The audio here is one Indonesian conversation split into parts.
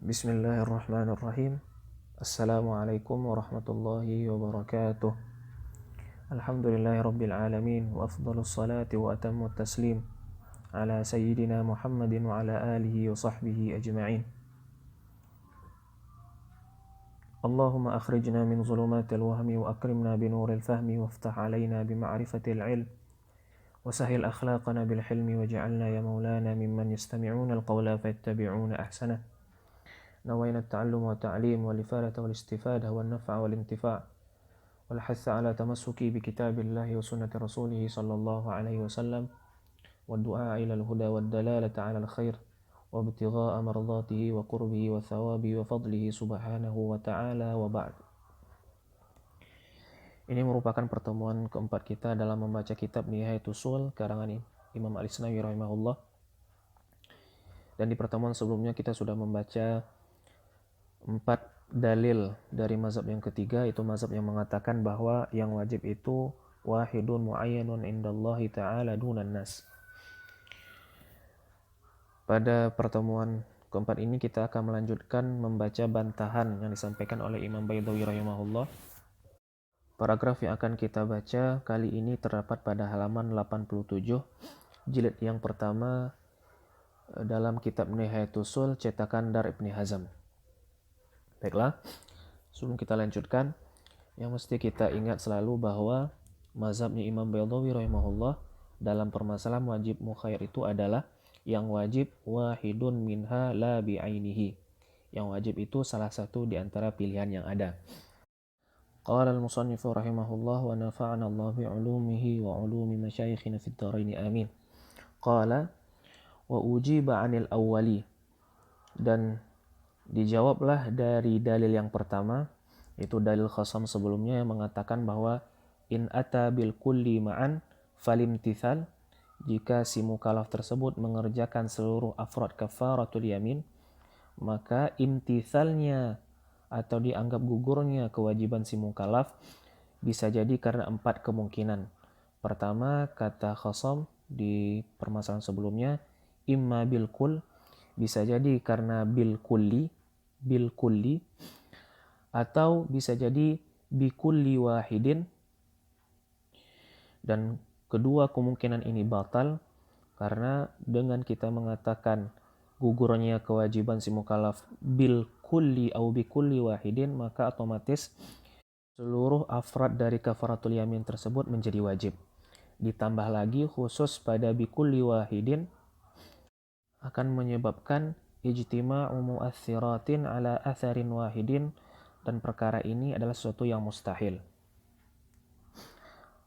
Bismillahirrahmanirrahim. Assalamualaikum warahmatullahi wabarakatuh. Alhamdulillahirabbil alamin wa afdhalus salati wa atammut taslim ala sayyidina Muhammadin wa ala alihi wa sahbihi ajma'in. Allahumma akhrijna min zulumatil wahmi wa akrimna binuril fahmi waftah alaina bima'rifatil ilm wa sahhil akhlaqana bil hilmi waj'alna ya maulana mimman yastami'una al-qawla fayattabi'una ahsanah. نوينا التعلم والتعليم والإفادة والاستفادة والنفع والانتفاع والحث على تمسك بكتاب الله وسنة رسوله صلى الله عليه وسلم والدعاء إلى الهدى والدلالة على الخير وابتغاء مرضاته وقربه وثوابه وفضله سبحانه وتعالى وبعد. Ini merupakan pertemuan keempat kita dalam membaca kitab Nihayatul Ushul karangan Imam Al-Isnawi rahimahullah. Dan di pertemuan sebelumnya kita sudah membaca 4 dalil dari mazhab yang ketiga, itu mazhab yang mengatakan bahwa yang wajib itu wahidun mu'ayyanun indallahi ta'ala dunan nas. Pada pertemuan keempat ini kita akan melanjutkan membaca bantahan yang disampaikan oleh Imam Baydhawi rahimahullah. Paragraf yang akan kita baca kali ini terdapat pada halaman 87 jilid yang pertama dalam kitab Nihayatul Ushul cetakan Dar Ibni Hazm. Baiklah, sebelum kita lanjutkan, yang mesti kita ingat selalu bahwa mazhabnya Imam Baydhawi rahimahullah dalam permasalahan wajib mukhayyar itu adalah yang wajib wahidun minha la bi'ainihi. Yang wajib itu salah satu di antara pilihan yang ada. Qala al-musannifu rahimahullah wa nafa'ana Allah bi'ulumihi wa ulumi masyayikhina fid dharain amin. Qala wa ujiba 'anil awwali, dan dijawablah dari dalil yang pertama, yaitu dalil khasam sebelumnya yang mengatakan bahwa in ata bil kulli ma'an falimtithal, jika si mukallaf tersebut mengerjakan seluruh afrad kafaratul yamin, maka imtithalnya atau dianggap gugurnya kewajiban si mukallaf bisa jadi karena 4 kemungkinan. Pertama, kata khasam di permasalahan sebelumnya, imma bil kull, bisa jadi karena bil kulli, atau bisa jadi bikulli wahidin, dan kedua kemungkinan ini batal karena dengan kita mengatakan gugurnya kewajiban si mukallaf bil kulli au bikulli wahidin, maka otomatis seluruh afrad dari kafaratul yamin tersebut menjadi wajib. Ditambah lagi khusus pada bikulli wahidin akan menyebabkan ijtima'u mu'athiratin ala atharin wahidin, dan perkara ini adalah sesuatu yang mustahil.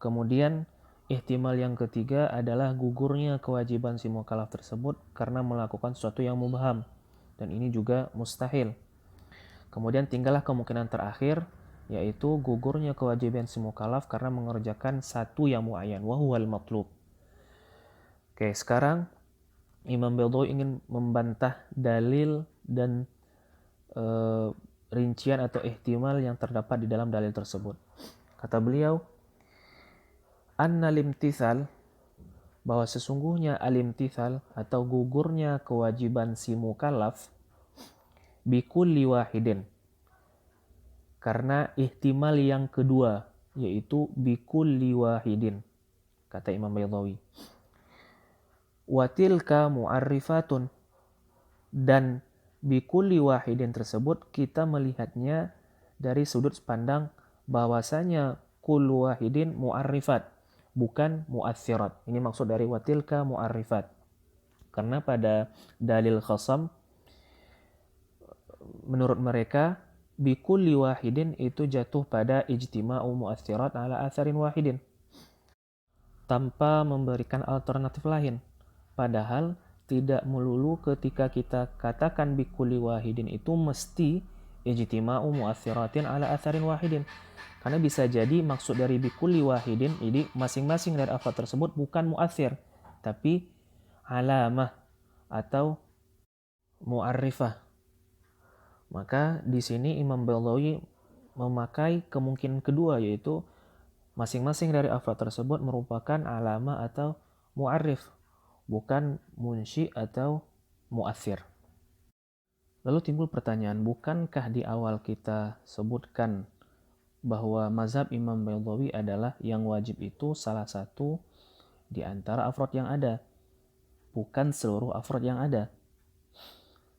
Kemudian ihtimal yang ketiga adalah gugurnya kewajiban si mukallaf tersebut karena melakukan sesuatu yang mubham, dan ini juga mustahil. Kemudian tinggallah kemungkinan terakhir, yaitu gugurnya kewajiban si mukallaf karena mengerjakan satu yang muayyan, wa huwal matlub. Oke, sekarang Imam Baydhawi ingin membantah dalil dan rincian atau ihtimal yang terdapat di dalam dalil tersebut. Kata beliau, anna limtithal, bahwa sesungguhnya alimtithal atau gugurnya kewajiban si mukallaf bikulli wahidin, karena ihtimal yang kedua, yaitu bikulli wahidin, kata Imam Baydhawi. Watilka mu'arrifatun, dan bikulli wahidin tersebut kita melihatnya dari sudut pandang bahwasanya kullu wahidin mu'arrifat, bukan mu'atsirat. Ini maksud dari watilka mu'arrifat, karena pada dalil khasam menurut mereka bikulli wahidin itu jatuh pada ijtima'u mu'atsirat ala atharin wahidin tanpa memberikan alternatif lain. Padahal tidak melulu ketika kita katakan bikulli wahidin itu mesti ijtima'u mu'athiratin ala atharin wahidin. Karena bisa jadi maksud dari bikulli wahidin ini masing-masing dari afrad tersebut bukan mu'athir, tapi alamah atau mu'arrifah. Maka di sini Imam Baydhawi memakai kemungkinan kedua, yaitu masing-masing dari afrad tersebut merupakan alamah atau mu'arrif, bukan munshi atau mu'athir. Lalu timbul pertanyaan, bukankah di awal kita sebutkan bahwa mazhab Imam Baydawi adalah yang wajib itu salah satu di antara afrod yang ada, bukan seluruh afrod yang ada.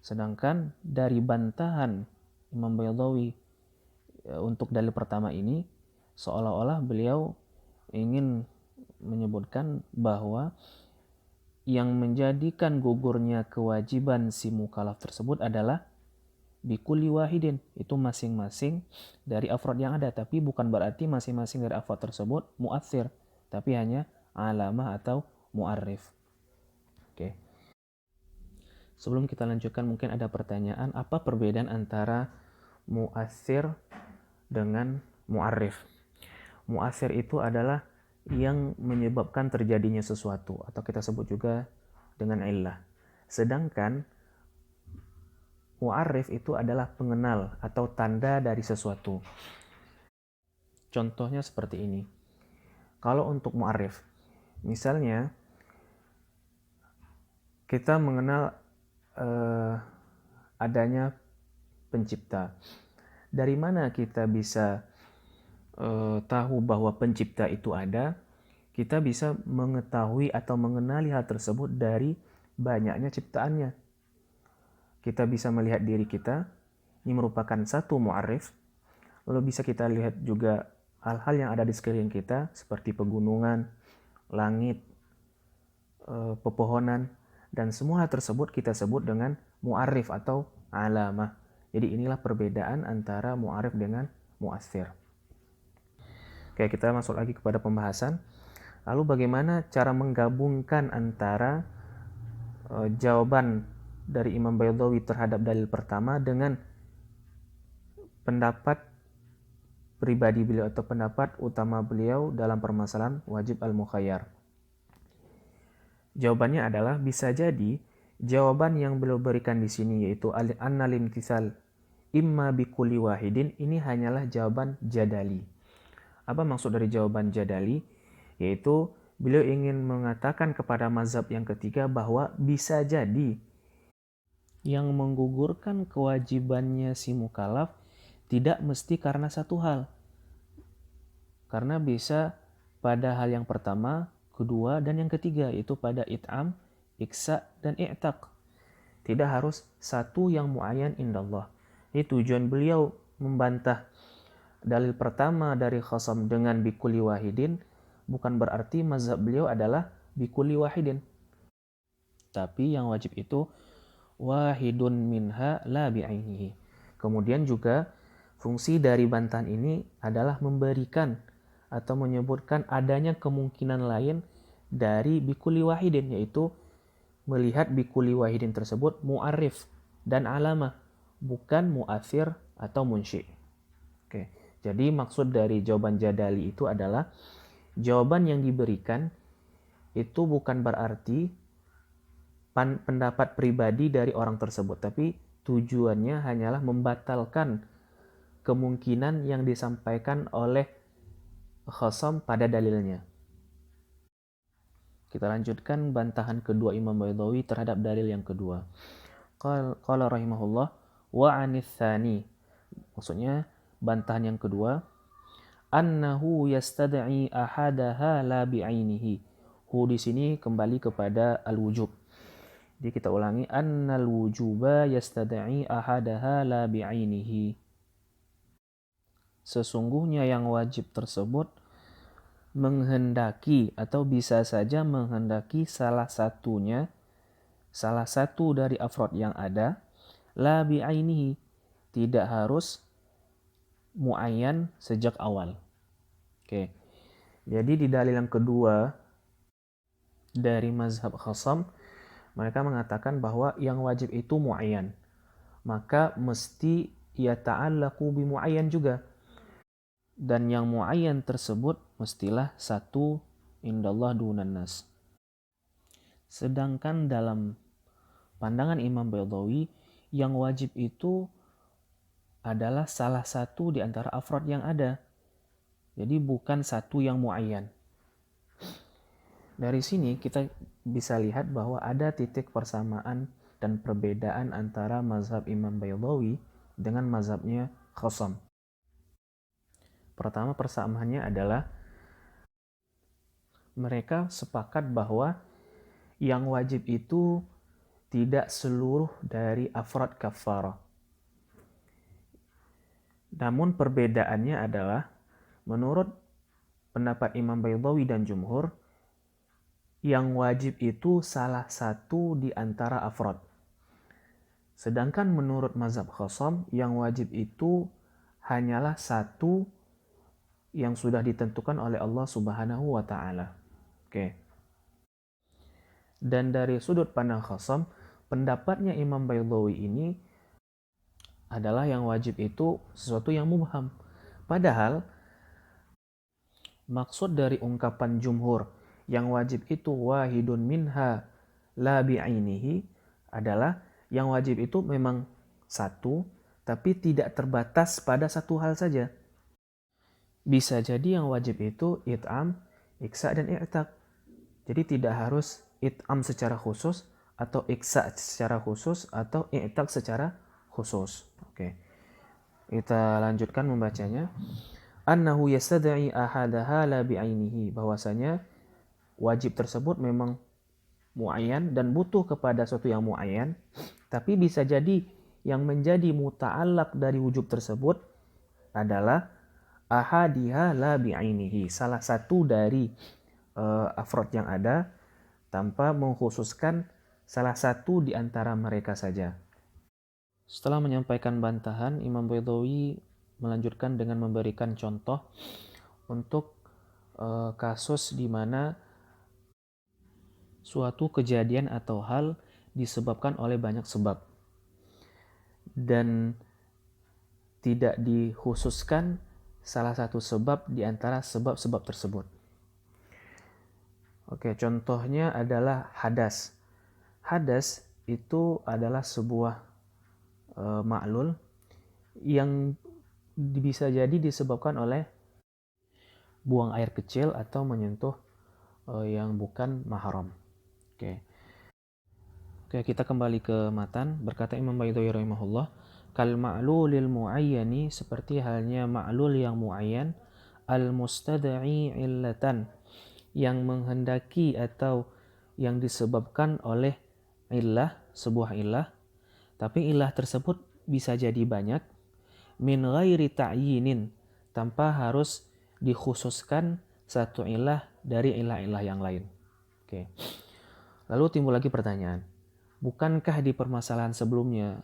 Sedangkan dari bantahan Imam Baydawi untuk dalil pertama ini, seolah-olah beliau ingin menyebutkan bahwa yang menjadikan gugurnya kewajiban si mukallaf tersebut adalah bikulli wahidin, itu masing-masing dari afrod yang ada, tapi bukan berarti masing-masing dari afrod tersebut muathir, tapi hanya alamah atau mu'arrif. Oke. Sebelum kita lanjutkan, mungkin ada pertanyaan, apa perbedaan antara muathir dengan mu'arrif? Muathir itu adalah yang menyebabkan terjadinya sesuatu, atau kita sebut juga dengan illah. Sedangkan mu'arrif itu adalah pengenal atau tanda dari sesuatu. Contohnya seperti ini. Kalau untuk mu'arrif, misalnya kita mengenal adanya pencipta. Dari mana kita bisa tahu bahwa pencipta itu ada? Kita bisa mengetahui atau mengenali hal tersebut dari banyaknya ciptaannya. Kita bisa melihat diri kita, ini merupakan satu mu'arrif. Lalu bisa kita lihat juga hal-hal yang ada di sekeliling kita, seperti pegunungan, langit, pepohonan, dan semua hal tersebut kita sebut dengan mu'arrif atau alamah. Jadi inilah perbedaan antara mu'arrif dengan mu'athir. Oke, kita masuk lagi kepada pembahasan. Lalu bagaimana cara menggabungkan antara jawaban dari Imam Baydawi terhadap dalil pertama dengan pendapat pribadi beliau atau pendapat utama beliau dalam permasalahan wajib al-mukhayyar? Jawabannya adalah bisa jadi jawaban yang beliau berikan di sini yaitu annal imtithal imma bikulli wahidin ini hanyalah jawaban jadali. Apa maksud dari jawaban jadali? Yaitu beliau ingin mengatakan kepada mazhab yang ketiga bahwa bisa jadi yang menggugurkan kewajibannya si mukallaf tidak mesti karena satu hal. Karena bisa pada hal yang pertama, kedua, dan yang ketiga, yaitu pada it'am, iksa, dan i'taq. Tidak harus satu yang mu'ayyan indallah. Ini tujuan beliau membantah dalil pertama dari Khasam dengan bikulli wahidin, bukan berarti mazhab beliau adalah bikulli wahidin. Tapi yang wajib itu wahidun minha la bi'ainihi. Kemudian juga fungsi dari bantahan ini adalah memberikan atau menyebutkan adanya kemungkinan lain dari bikulli wahidin, yaitu melihat bikulli wahidin tersebut mu'arrif dan alamah, bukan mu'athir atau munsyi. Oke. Jadi maksud dari jawaban jadali itu adalah jawaban yang diberikan itu bukan berarti pendapat pribadi dari orang tersebut, tapi tujuannya hanyalah membatalkan kemungkinan yang disampaikan oleh Khasam pada dalilnya. Kita lanjutkan bantahan kedua Imam Baydawi terhadap dalil yang kedua. Qala rahimahullah wa anis tsani. Maksudnya bantahan yang kedua, annahu yastad'i ahadaha la bi'ainihi. Hu di sini kembali kepada al-wujub. Jadi kita ulangi, annal wujuba yastad'i ahadaha la bi'ainihi. Sesungguhnya yang wajib tersebut menghendaki atau bisa saja menghendaki salah satunya, salah satu dari afrod yang ada, la bi'ainihi, tidak harus muayyan sejak awal. Oke. Jadi di dalil yang kedua dari mazhab Khasam, mereka mengatakan bahwa yang wajib itu muayyan. Maka mesti yata'allaqu bi muayyan juga. Dan yang muayyan tersebut mestilah satu indallah dunan nas. Sedangkan dalam pandangan Imam Baydawi, yang wajib itu adalah salah satu di antara afrod yang ada. Jadi bukan satu yang muayyan. Dari sini kita bisa lihat bahwa ada titik persamaan dan perbedaan antara mazhab Imam Baydawi dengan mazhabnya Khasam. Pertama, persamaannya adalah mereka sepakat bahwa yang wajib itu tidak seluruh dari afrad kafarah. Namun perbedaannya adalah menurut pendapat Imam Baydawi dan Jumhur, yang wajib itu salah satu di antara afrad. Sedangkan menurut mazhab Khasam, yang wajib itu hanyalah satu yang sudah ditentukan oleh Allah Subhanahu wa taala. Oke. Dan dari sudut pandang Khasam, pendapatnya Imam Baydawi ini adalah yang wajib itu sesuatu yang mubham. Padahal maksud dari ungkapan jumhur yang wajib itu wahidun minha la bi'ainihi adalah yang wajib itu memang satu, tapi tidak terbatas pada satu hal saja. Bisa jadi yang wajib itu it'am, iksa, dan i'taq. Jadi tidak harus it'am secara khusus, atau iksa secara khusus, atau i'taq secara khusus. Oke. Kita lanjutkan membacanya. Annahu yastad'i ahadaha la bi'ainihi, bahwasanya wajib tersebut memang muayyan dan butuh kepada suatu yang muayyan, tapi bisa jadi yang menjadi muta'allaq dari wujub tersebut adalah ahadiha la bi'ainihi, salah satu dari afrod yang ada tanpa mengkhususkan salah satu di antara mereka saja. Setelah menyampaikan bantahan, Imam Baydawi melanjutkan dengan memberikan contoh untuk kasus di mana suatu kejadian atau hal disebabkan oleh banyak sebab dan tidak dikhususkan salah satu sebab di antara sebab-sebab tersebut. Oke, contohnya adalah hadas. Hadas itu adalah sebuah ma'lul yang bisa jadi disebabkan oleh buang air kecil atau menyentuh yang bukan mahram. Oke, kita kembali ke matan. Berkata Imam Baydawi rahimahullah, kal ma'lulil muayyani, seperti halnya ma'lul yang muayyan, al mustad'i illatan, yang menghendaki atau yang disebabkan oleh illah, sebuah illah, tapi illah tersebut bisa jadi banyak, min ghairi ta'yinin, tanpa harus dikhususkan satu illah dari illah-illah yang lain. Oke. Lalu timbul lagi pertanyaan, bukankah di permasalahan sebelumnya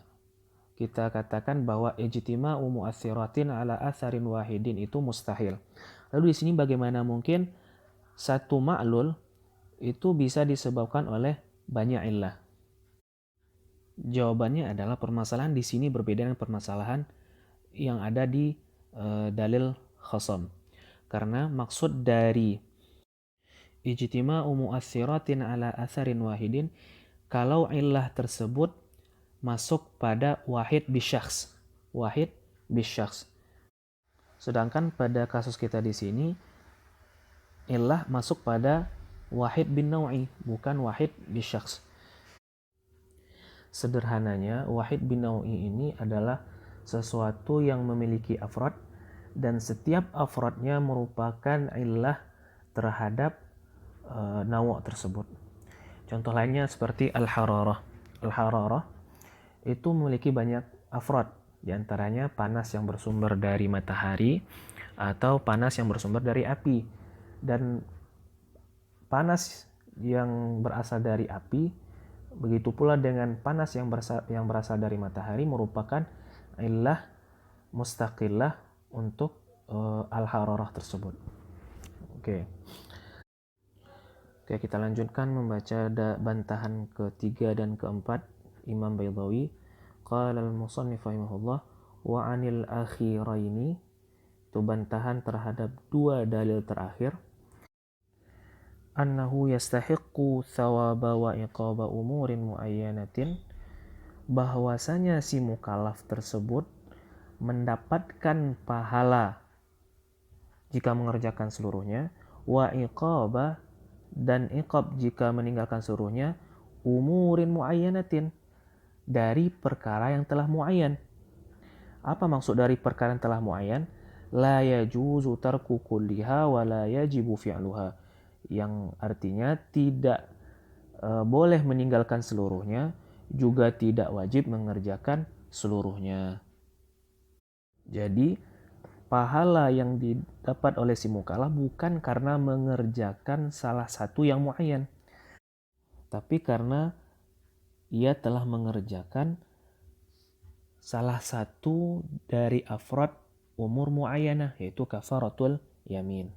kita katakan bahwa ijtima'u mu'athiratin ala atharin wahidin itu mustahil? Lalu di sini bagaimana mungkin satu ma'lul itu bisa disebabkan oleh banyak illah? Jawabannya adalah permasalahan di sini berbeda dengan permasalahan yang ada di dalil khasam. Karena maksud dari ijtima'u mu'athiratin ala atharin wahidin, kalau illah tersebut masuk pada wahid bisyakhs. Wahid bisyakhs. Sedangkan pada kasus kita di sini, illah masuk pada wahid bin naw'i, bukan wahid bisyakhs. Sederhananya, wahid bin naw'i ini adalah sesuatu yang memiliki afrad, dan setiap afradnya merupakan illah terhadap nawa' tersebut. Contoh lainnya seperti al-hararah. Al-hararah itu memiliki banyak afrad, diantaranya panas yang bersumber dari matahari atau panas yang bersumber dari api. Dan panas yang berasal dari api, begitu pula dengan panas yang berasal dari matahari, merupakan illah mustaqillah untuk al-hararah tersebut. Oke, kita lanjutkan membaca bantahan ketiga dan keempat Imam Baydawi. Qala al-musannif rahimahullah, wa anil akhiraini, itu bantahan terhadap dua dalil terakhir. Annahu yastahiqqu thawaba wa iqaba umurin muayyanatin, bahwasanya si mukallaf tersebut mendapatkan pahala jika mengerjakan seluruhnya, wa iqaba, dan iqab jika meninggalkan seluruhnya, umurin muayyanatin, dari perkara yang telah muayyan. Apa maksud dari perkara yang telah muayyan? La yajuzu tarku kulliha wa la yajibu fi'luha. Yang artinya tidak boleh meninggalkan seluruhnya, juga tidak wajib mengerjakan seluruhnya. Jadi, pahala yang didapat oleh si mukallaf bukan karena mengerjakan salah satu yang muayyan, tapi karena ia telah mengerjakan salah satu dari afrad umur muayyanah, yaitu kafaratul yamin.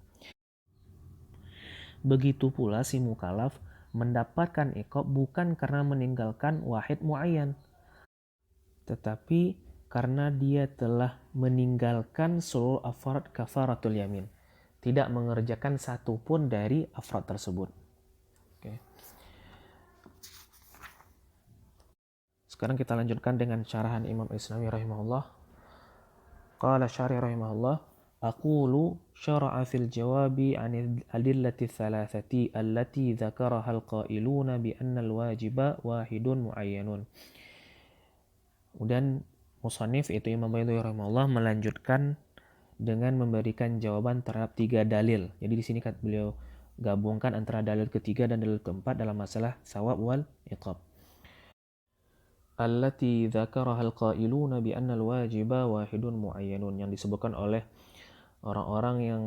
Begitu pula si mukallaf mendapatkan iqab bukan karena meninggalkan wahid muayyan, tetapi karena dia telah meninggalkan seluruh afrad kafaratul yamin, tidak mengerjakan satu pun dari afrad tersebut. Oke. Sekarang kita lanjutkan dengan syarahan Imam Isnawi rahimahullah. Qala syarih rahimahullah, aqulu syara'a fil jawabi 'anil adillati thalathati allati dzakaraha al-qailuna bi anna al-wajiba wahidun muayyanun. Kemudian musannif itu Imam Baydhi rahimahullah melanjutkan dengan memberikan jawaban terhadap 3 dalil. Jadi di sini beliau gabungkan antara dalil ketiga dan dalil keempat dalam masalah sawab wal iqab. Allati dzakaraha al-qailuna bi anna al-wajiba wahidun muayyanun, yang disebutkan oleh orang-orang yang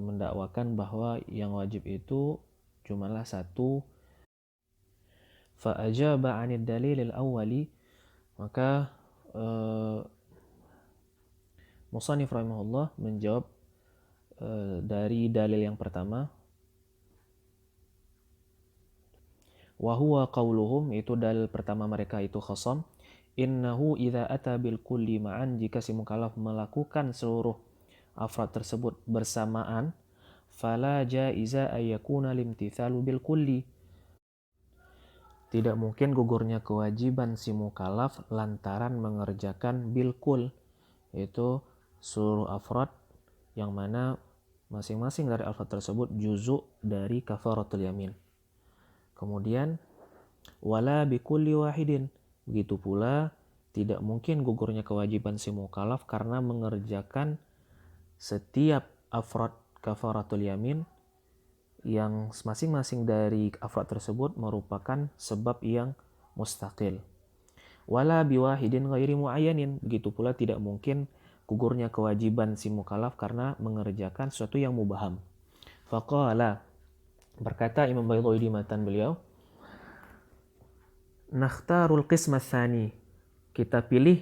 mendakwakan bahwa yang wajib itu jumalah satu. Fa ajaba 'anid dalil al-awwali, maka musannif rahimahullah menjawab dari dalil yang pertama, wa huwa qauluhum, itu dalil pertama mereka itu khasam, innahu idza ata bil kulli ma'an, jika si mukallaf melakukan seluruh afrad tersebut bersamaan, fala jaiza ayyakuna limtithalu bil kulli, tidak mungkin gugurnya kewajiban si mukallaf lantaran mengerjakan bil kul, yaitu seluruh afrad yang mana masing-masing dari afrad tersebut juzuk dari kafaratul yamin. Kemudian wala bikulli wahidin, begitu pula tidak mungkin gugurnya kewajiban si mukallaf karena mengerjakan setiap afrad kafaratul yamin yang masing-masing dari afrad tersebut merupakan sebab yang mustaqil. Wala biwahidin ghairi muayyanin, begitu pula tidak mungkin gugurnya kewajiban si mukallaf karena mengerjakan sesuatu yang mubaham. Faqala, berkata Imam Baydhi di matan beliau, nakhtarul qisma tsani, kita pilih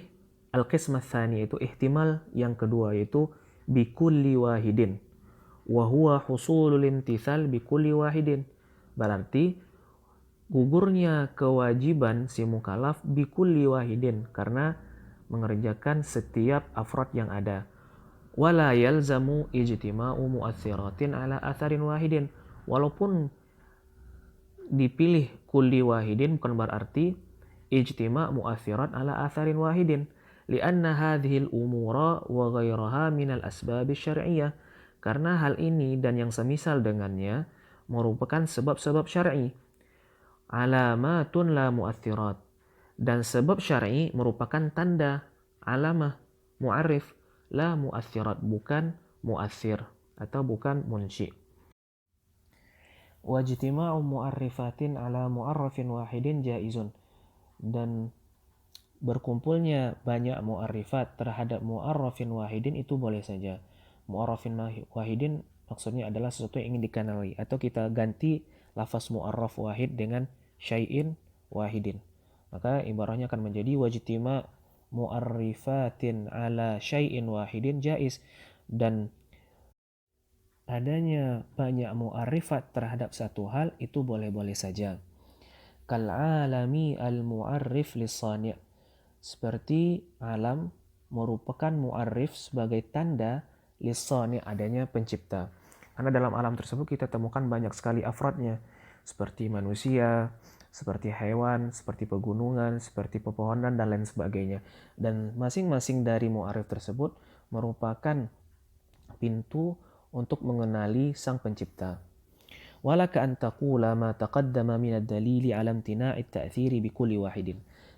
al-qisma tsani, itu ihtimal yang kedua, yaitu bikulli wahidin wa huwa husulul imtithal bikulli wahidin, berarti gugurnya kewajiban si mukallaf bikulli wahidin karena mengerjakan setiap afrad yang ada. Wala yalzamu ijtima'u mu'athiratin ala atharin wahidin, walaupun dipilih kulli wahidin bukan berarti ijtima' mu'athirat ala atharin wahidin, lianna hadhil umura wa ghairaha minal asbab syar'iyyah, karena hal ini dan yang semisal dengannya merupakan sebab-sebab syar'i. Alamatun la mu'athirat, dan sebab syar'i merupakan tanda, alamah, mu'arif, la mu'athirat, bukan mu'athir atau bukan munshi. Wajtima'u mu'arrifatin ala mu'arrafin wahidin jaizun, dan berkumpulnya banyak mu'arrifat terhadap mu'arrafin wahidin itu boleh saja. Mu'arrafin wahidin maksudnya adalah sesuatu yang ingin dikenali, atau kita ganti lafaz mu'arraf wahid dengan syai'in wahidin, maka ibaratnya akan menjadi wajtima mu'arrifatin ala syai'in wahidin jaiz, dan adanya banyak mu'arrifat terhadap satu hal itu boleh-boleh saja. Kal'alami al-mu'arrif lis-sani', seperti alam merupakan mu'arrif sebagai tanda lis-sani', adanya pencipta. Karena dalam alam tersebut kita temukan banyak sekali afradnya, seperti manusia, seperti hewan, seperti pegunungan, seperti pepohonan, dan lain sebagainya. Dan masing-masing dari mu'arrif tersebut merupakan pintu untuk mengenali sang pencipta. Walaka an taqula ma taqaddama min ad-dalili ala imtina'i at-ta'thiri bi kulli wahidin.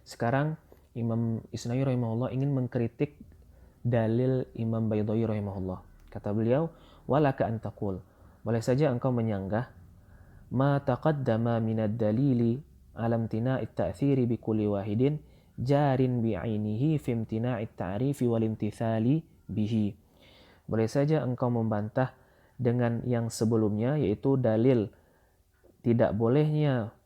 Sekarang Imam Isnawi rahimahullah ingin mengkritik dalil Imam Baydawi rahimahullah. Kata beliau, walaka an taqul, boleh saja engkau menyanggah ma taqaddama minad dalili alam tina'it ta'thiri bi kulli wahidin jarin bi'ainihi fi imtina'it ta'rifi wal imtithali bihi. Boleh saja engkau membantah dengan yang sebelumnya, yaitu dalil tidak bolehnya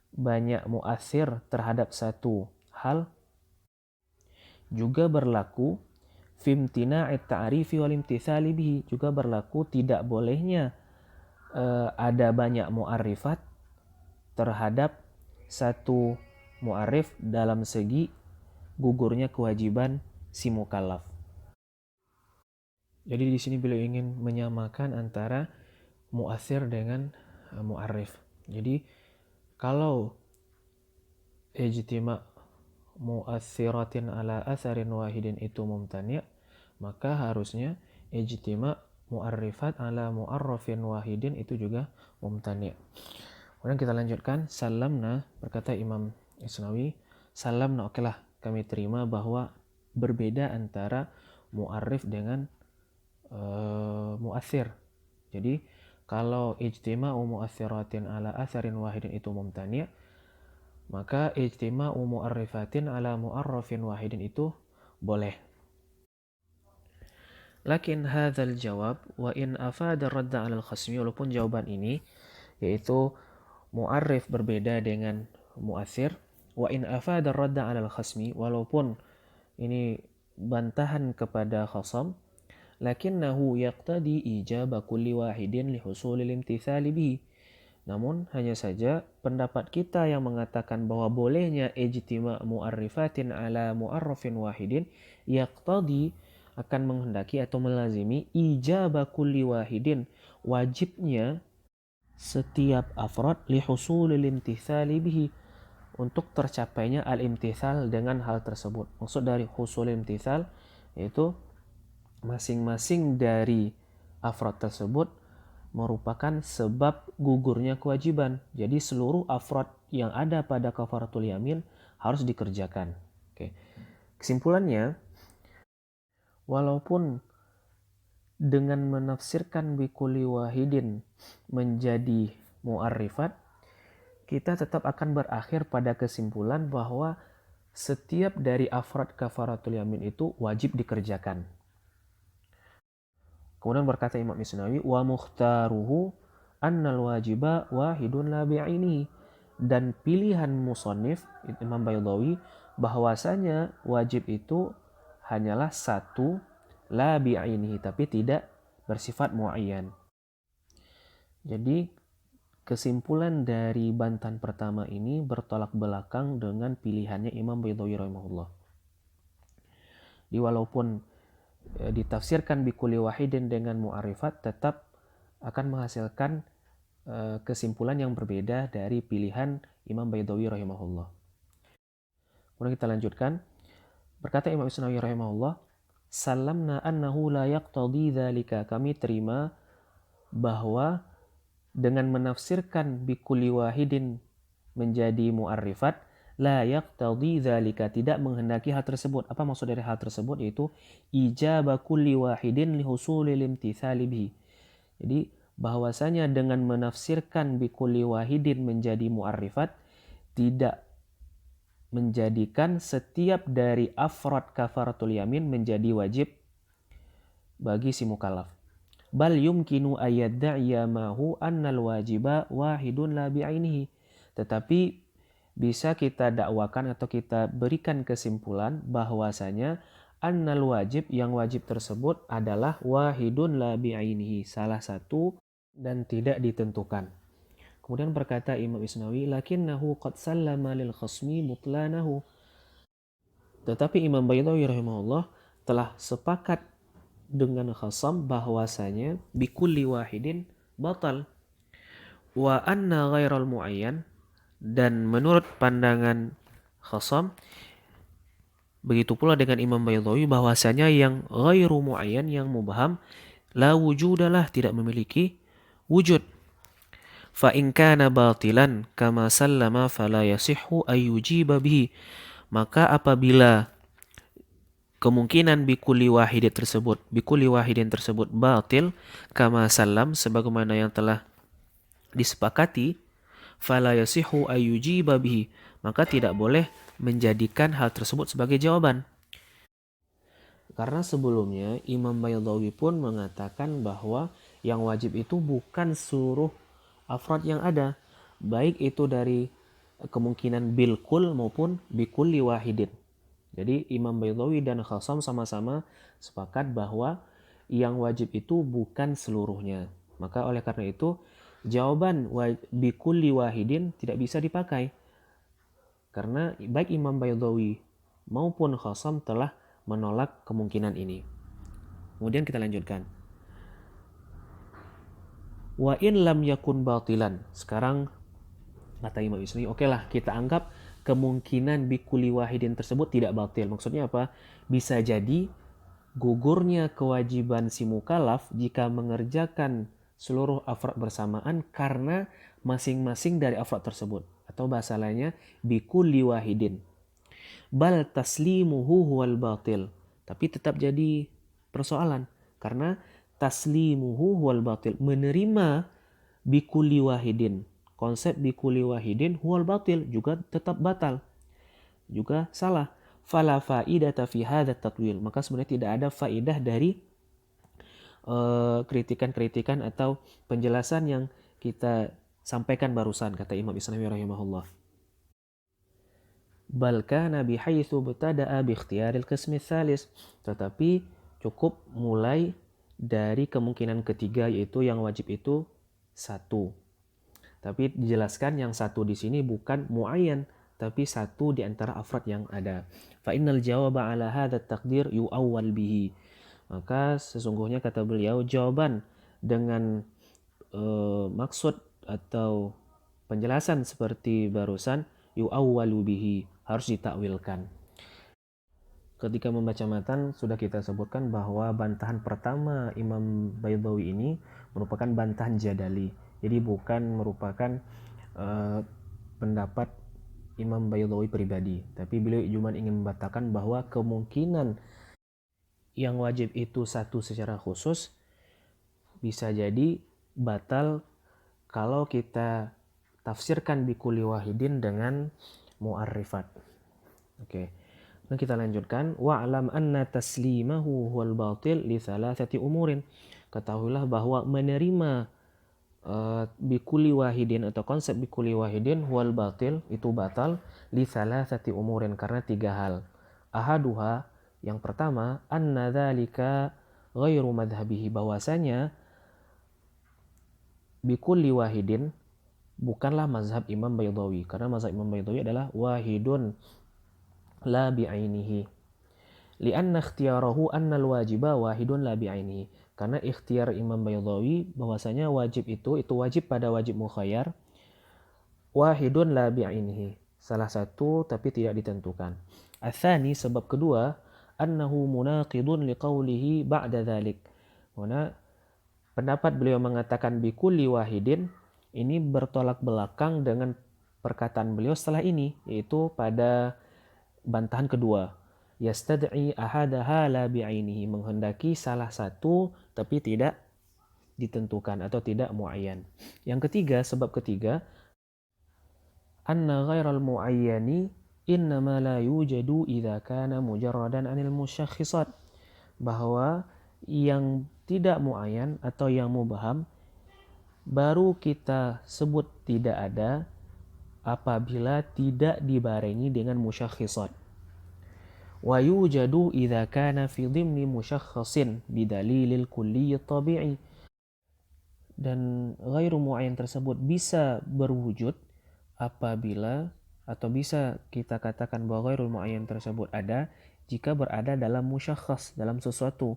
banyak muathir terhadap satu hal, juga berlaku fimtina'it ta'rifi wal imtithali bihi, juga berlaku tidak bolehnya ada banyak mu'arifat terhadap satu mu'arif dalam segi gugurnya kewajiban si mukallaf. Jadi di sini beliau ingin menyamakan antara mu'athir dengan mu'arif. Jadi kalau ijtima' mu'athiratin ala atharin wahidin itu mumtani', maka harusnya ijtima' mu'arrifat ala mu'arrafin wahidin itu juga mumtani'. Kemudian kita lanjutkan, salamna, berkata Imam Isnawi, salamna, okelah kami terima bahwa berbeda antara mu'arrif dengan mu'athir. Jadi kalau ijtima'u mu'athiratin ala atharin wahidin itu mumtani', maka ijtima'u mu'arrifatin ala mu'arrafin wahidin itu boleh. Lakin hadzal jawab wa in afada radda 'ala al-khasmi, walaupun jawaban ini yaitu mu'arrif berbeda dengan mu'athir, wa in afada radda 'ala al-khasmi, walaupun ini bantahan kepada khasam, lakinnahu yaqtadi ijaba kulli wahidin li husulil imtithali bihi. Namun hanya saja pendapat kita yang mengatakan bahwa bolehnya ijtima' mu'arrifatin ala mu'arrafin wahidin yaqtadi akan menghendaki atau melazimi ijaba kulli wahidin, wajibnya setiap afrad li husulil imtithali bihi, untuk tercapainya al-imtithal dengan hal tersebut. Maksud dari husul imtithal yaitu masing-masing dari afrad tersebut merupakan sebab gugurnya kewajiban. Jadi seluruh afrad yang ada pada kafaratul yamin harus dikerjakan. Oke. Kesimpulannya, walaupun dengan menafsirkan bikulli wahidin menjadi mu'arrifat, kita tetap akan berakhir pada kesimpulan bahwa setiap dari afrad kafaratul yamin itu wajib dikerjakan. Kemudian berkata Imam Isnawi, wa mukhtaruhu annal wajiba wahidun la bi'ainihi, dan pilihan musannif Imam Baydawi bahwasanya wajib itu hanyalah satu, la bi'ainihi, tapi tidak bersifat muayyan. Jadi kesimpulan dari bantahan pertama ini bertolak belakang dengan pilihannya Imam Baydawi rahimahullah. Di walaupun ditafsirkan bikulli wahidin dengan mu'arifat, tetap akan menghasilkan kesimpulan yang berbeda dari pilihan Imam Baydawi rahimahullah. Kemudian kita lanjutkan, berkata Imam Isnawi rahimahullah, salamna annahu la yaqtadi dzalika, kami terima bahwa dengan menafsirkan bikulli wahidin menjadi mu'arrifat, la yaqtadi dzalika, tidak menghendaki hal tersebut. Apa maksud dari hal tersebut? Yaitu ijaba kulli wahidin li husulil imtithali bihi. Jadi bahwasanya dengan menafsirkan bikulli wahidin menjadi mu'arrifat tidak menjadikan setiap dari afrad kafaratul yamin menjadi wajib bagi si mukallaf. Bal yumkinu ayyadda'iya mahu annal wajiba wahidun la bi'ainihi. Tetapi bisa kita dakwakan atau kita berikan kesimpulan bahwasanya annal wajib, yang wajib tersebut adalah wahidun la bi'ainihi, salah satu dan tidak ditentukan. Kemudian berkata Imam Isnawi, lakinnahu qad sallama lil khasmi butlanahu, tetapi Imam Baydawi rahimahullah telah sepakat dengan khasam bahwasanya bikulli wahidin batal, wa anna ghairal muayyan, dan menurut pandangan khasam begitu pula dengan Imam Baydawi bahwasanya yang ghairu muayyan, yang mubham, la wujudalah, tidak memiliki wujud. Fa in kana batilan kama sallama fala yasihhu ay yujiba bihi, Maka apabila kemungkinan bikulli wahidin tersebut batil kama salam sebagaimana yang telah disepakati, fala yasihu ayyujiba bihi, maka tidak boleh menjadikan hal tersebut sebagai jawaban. Karena sebelumnya Imam Baydawi pun mengatakan bahwa yang wajib itu bukan seluruh afrad yang ada, baik itu dari kemungkinan bilkul maupun bikulli wahidin. Jadi Imam Baydawi dan Khasam sama-sama sepakat bahwa yang wajib itu bukan seluruhnya. Maka oleh karena itu jawaban bikulli wahidin tidak bisa dipakai. Karena baik Imam Baydawi maupun Khasam telah menolak kemungkinan ini. Kemudian kita lanjutkan. Wa in lam yakun batilan. Sekarang kata Imam Isni, oke lah kita anggap kemungkinan bikulli wahidin tersebut tidak batil. Maksudnya apa? Bisa jadi gugurnya kewajiban si mukallaf jika mengerjakan seluruh afrad bersamaan karena masing-masing dari afrad tersebut. Atau bahasa lainnya bikulli wahidin. Bal taslimuhu huwal batil. Tapi tetap jadi persoalan. Karena taslimuhu huwal batil. Menerima bikulli wahidin. Konsep bikulli wahidin huwal batil. Juga tetap batal. Juga salah. Fala faidata fi hadha tatwil. Maka sebenarnya tidak ada faidah dari kritikan-kritikan atau penjelasan yang kita sampaikan barusan, kata Imam Isnawi rahimahullah. Bal kana bihaitsu btada'a bi ikhtiyaril qismi tsalis. Tetapi cukup mulai dari kemungkinan ketiga, yaitu yang wajib itu satu. Tapi dijelaskan yang satu di sini bukan muayyan, tapi satu di antara afrad yang ada. Fa innal jawaba ala hadha taqdir yu'awwal bihi. Maka sesungguhnya kata beliau jawaban dengan maksud atau penjelasan seperti barusan yu'awwalu bihi, harus ditakwilkan. Ketika membaca matan sudah kita sebutkan bahwa bantahan pertama Imam Baydawi ini merupakan bantahan jadali. Jadi bukan merupakan pendapat Imam Baydawi pribadi, tapi beliau cuma ingin membatalkan bahwa kemungkinan yang wajib itu satu secara khusus bisa jadi batal kalau kita tafsirkan bikulli wahidin dengan mu'arrifat. Oke. Nah, kita lanjutkan. Wa'lam anna taslimahu huwal batil li thalathati umurin. Ketahuilah bahwa menerima bikulli wahidin atau konsep bikulli wahidin huwal batil, itu batal li thalathati umurin, karena tiga hal. Ahaduha, yang pertama, anna dzalika ghairu madhhabihi, bahwasanya bikulli wahidin bukanlah mazhab Imam Baydawi, karena mazhab Imam Baydawi adalah wahidun la bi'ainihi. Li'anna ikhtiyarahu anna al-wajiba wahidun la bi'ainihi. Karena ikhtiar Imam Baydawi bahwasanya wajib itu wajib pada wajib mukhayyar, wahidun la bi'ainihi, salah satu tapi tidak ditentukan. Atsani, sebab kedua, annahu munaqidun liqaulihi ba'da dzalik. Mana pendapat beliau mengatakan bikulli wahidin ini bertolak belakang dengan perkataan beliau setelah ini, yaitu pada bantahan kedua. Yastad'i ahadaha la bi'ainihi, menghendaki salah satu tapi tidak ditentukan atau tidak muayyan. Yang ketiga, sebab ketiga, anna ghairal muayyani innama la yujadu idza kana mujarradan anil musyakhisat, bahwa yang tidak muayyan atau yang mubham baru kita sebut tidak ada apabila tidak dibarengi dengan musyakhisat. Wa yujadu idza kana fi dhimni musyakhasin bidalilil kulli tabi'i. Dan ghairu muayyan tersebut bisa berwujud apabila, atau bisa kita katakan bahwa ghairul muayyan tersebut ada jika berada dalam musyakhas, dalam sesuatu,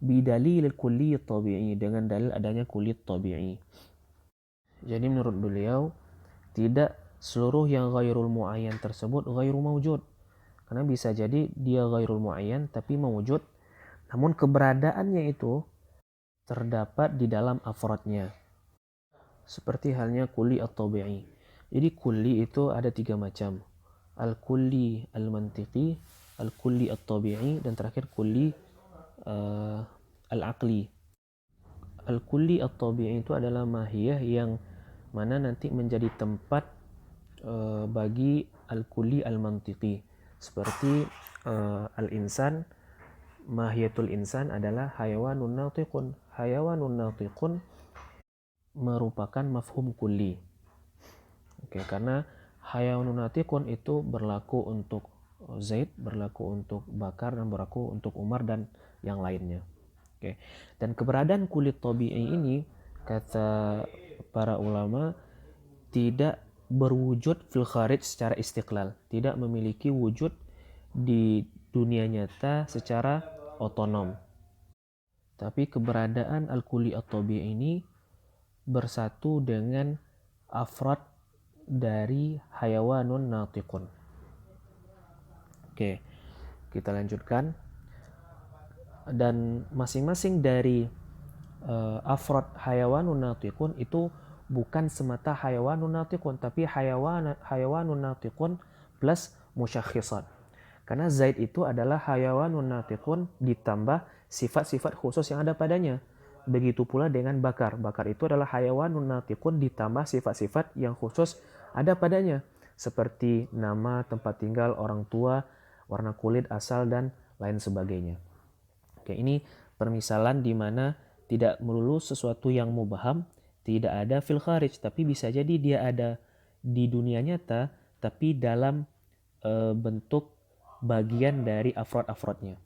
bidalilil kulli tabi'i, dengan dalil adanya kulli tabi'i. Jadi menurut beliau tidak seluruh yang ghairul muayyan tersebut ghairu mawjud. Karena bisa jadi dia ghairul muayyan tapi mewujud, namun keberadaannya itu terdapat di dalam afradnya. Seperti halnya kulli at-tabi'i. Jadi kulli itu ada tiga macam. al-kulli al-mantiqi, al-kulli at-tabi'i, dan terakhir kulli al-aqli. Al-kulli at-tabi'i itu adalah mahiyah yang mana nanti menjadi tempat bagi al-kulli al-mantiqi. Seperti al-insan, mahiyatul insan adalah hayawanun natiqun. Hayawanun natiqun merupakan mafhum kulli. Oke, karena hayawanun natiqun itu berlaku untuk Zaid, berlaku untuk Bakar, dan berlaku untuk Umar dan yang lainnya. Oke. Dan keberadaan kulit tabi'i ini, kata para ulama, tidak berwujud fil kharij secara istiqlal, tidak memiliki wujud di dunia nyata secara otonom. Tapi keberadaan al-kulli at-tabi'i ini bersatu dengan afrad dari hayawanun natiqun. Oke, kita lanjutkan. Dan masing-masing dari afrad hayawanun natiqun itu bukan semata hayawanun natiqun, tapi hayawanun natiqun plus musyakhisat. Karena Zaid itu adalah hayawanun natiqun ditambah sifat-sifat khusus yang ada padanya. Begitu pula dengan Bakar. Bakar itu adalah hayawanun natiqun ditambah sifat-sifat yang khusus ada padanya. Seperti nama, tempat tinggal, orang tua, warna kulit, asal, dan lain sebagainya. Oke, ini permisalan di mana tidak melulu sesuatu yang mubham tidak ada fil kharij, tapi bisa jadi dia ada di dunia nyata, tapi dalam bentuk bagian dari afrod-afrodnya.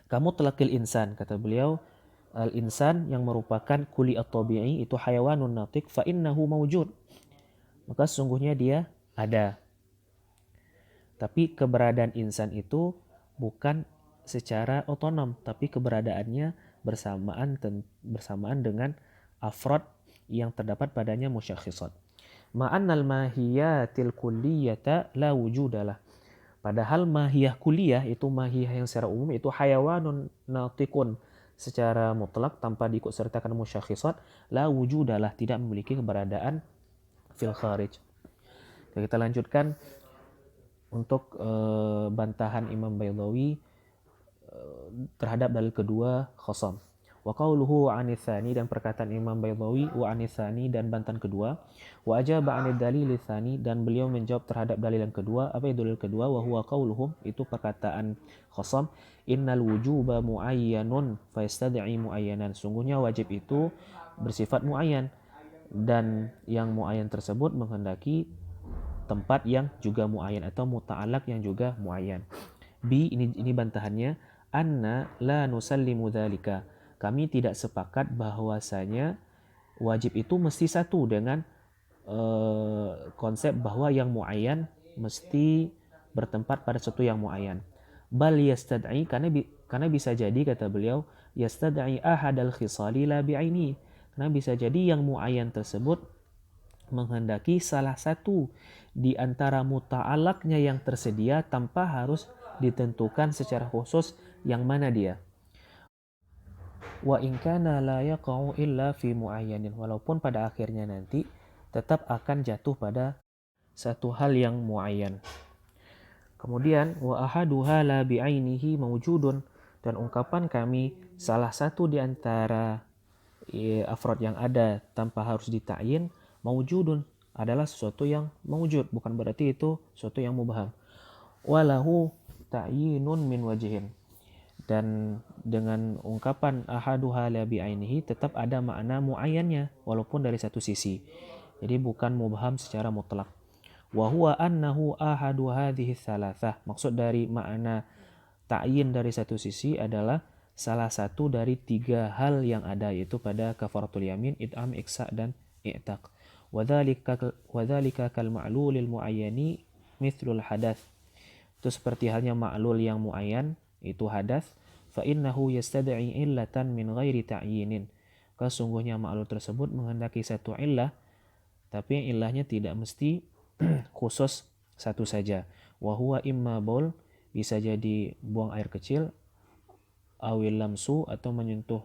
Kamu telakil insan, kata beliau, al-insan yang merupakan kuli at-tabi'i itu hayawanun natiq fa innahu mawjud. Maka sesungguhnya dia ada. Tapi keberadaan insan itu bukan secara otonom, tapi keberadaannya bersamaan dengan afrod yang terdapat padanya musyakhisat. Ma'annal mahiyatil kulliyata la wujudalah. Padahal mahiyah kuliah itu mahiyah yang secara umum itu hayawanun natiqun secara mutlak tanpa diikut sertakan musyakhisat la wujudalah, tidak memiliki keberadaan fil kharij. Kita lanjutkan untuk bantahan Imam Baydawi terhadap dalil kedua khasam. Wa qawluhu anitsani, dan perkataan Imam Baydawi wa anitsani dan bantahan kedua. Wa ajaba anid dalil tsani, dan beliau menjawab terhadap dalil yang kedua. Apa itu dalil kedua? Wa huwa qauluhum, itu perkataan khasam, innal wujuba muayyanun fa yastad'i muayyanan. Sungguhnya wajib itu bersifat muayyan, dan yang muayyan tersebut menghendaki tempat yang juga muayyan atau muta'alaq yang juga muayyan. Ini bantahannya, anna la nusallimu dzalika. Kami tidak sepakat bahwasanya wajib itu mesti satu dengan konsep bahwa yang muayyan mesti bertempat pada sesuatu yang muayyan. Bal yastad'i, karena bisa jadi, kata beliau, yastad'i ahadal khisali la bi'aini. Karena bisa jadi yang muayyan tersebut menghendaki salah satu di antara muta'alaknya yang tersedia tanpa harus ditentukan secara khusus yang mana dia. Wa in kana la yaqa'u illa fi muayyanin, walaupun pada akhirnya nanti tetap akan jatuh pada satu hal yang muayyan. Kemudian wa ahaduha la bi'ainihi mawjudun, dan ungkapan kami salah satu di antara afrod yang ada tanpa harus dita'yin mawjudun adalah sesuatu yang mawjud, bukan berarti itu sesuatu yang mubham. Walahu ta'yinun min wajhin, dan dengan ungkapan ahaduha la bi'ainihi tetap ada makna muayyannya walaupun dari satu sisi, jadi bukan mubham secara mutlak. Wa huwa annahu ahadu hadhihi thalathah, maksud dari makna ta'yin dari satu sisi adalah salah satu dari tiga hal yang ada, yaitu pada kafaratul yamin, it'am, iksa, dan i'taq. Wadhalika kal ma'lulil muayyani mithlul hadath, itu seperti halnya ma'lul yang muayyan, itu hadath. Fa innahu yastad'i illatan min ghairi ta'yinin, kesungguhnya ma'lul tersebut menghendaki satu illah, tapi yang illahnya tidak mesti khusus satu saja. Wa huwa imma baul, bisa jadi buang air kecil, awil lamsu, atau menyentuh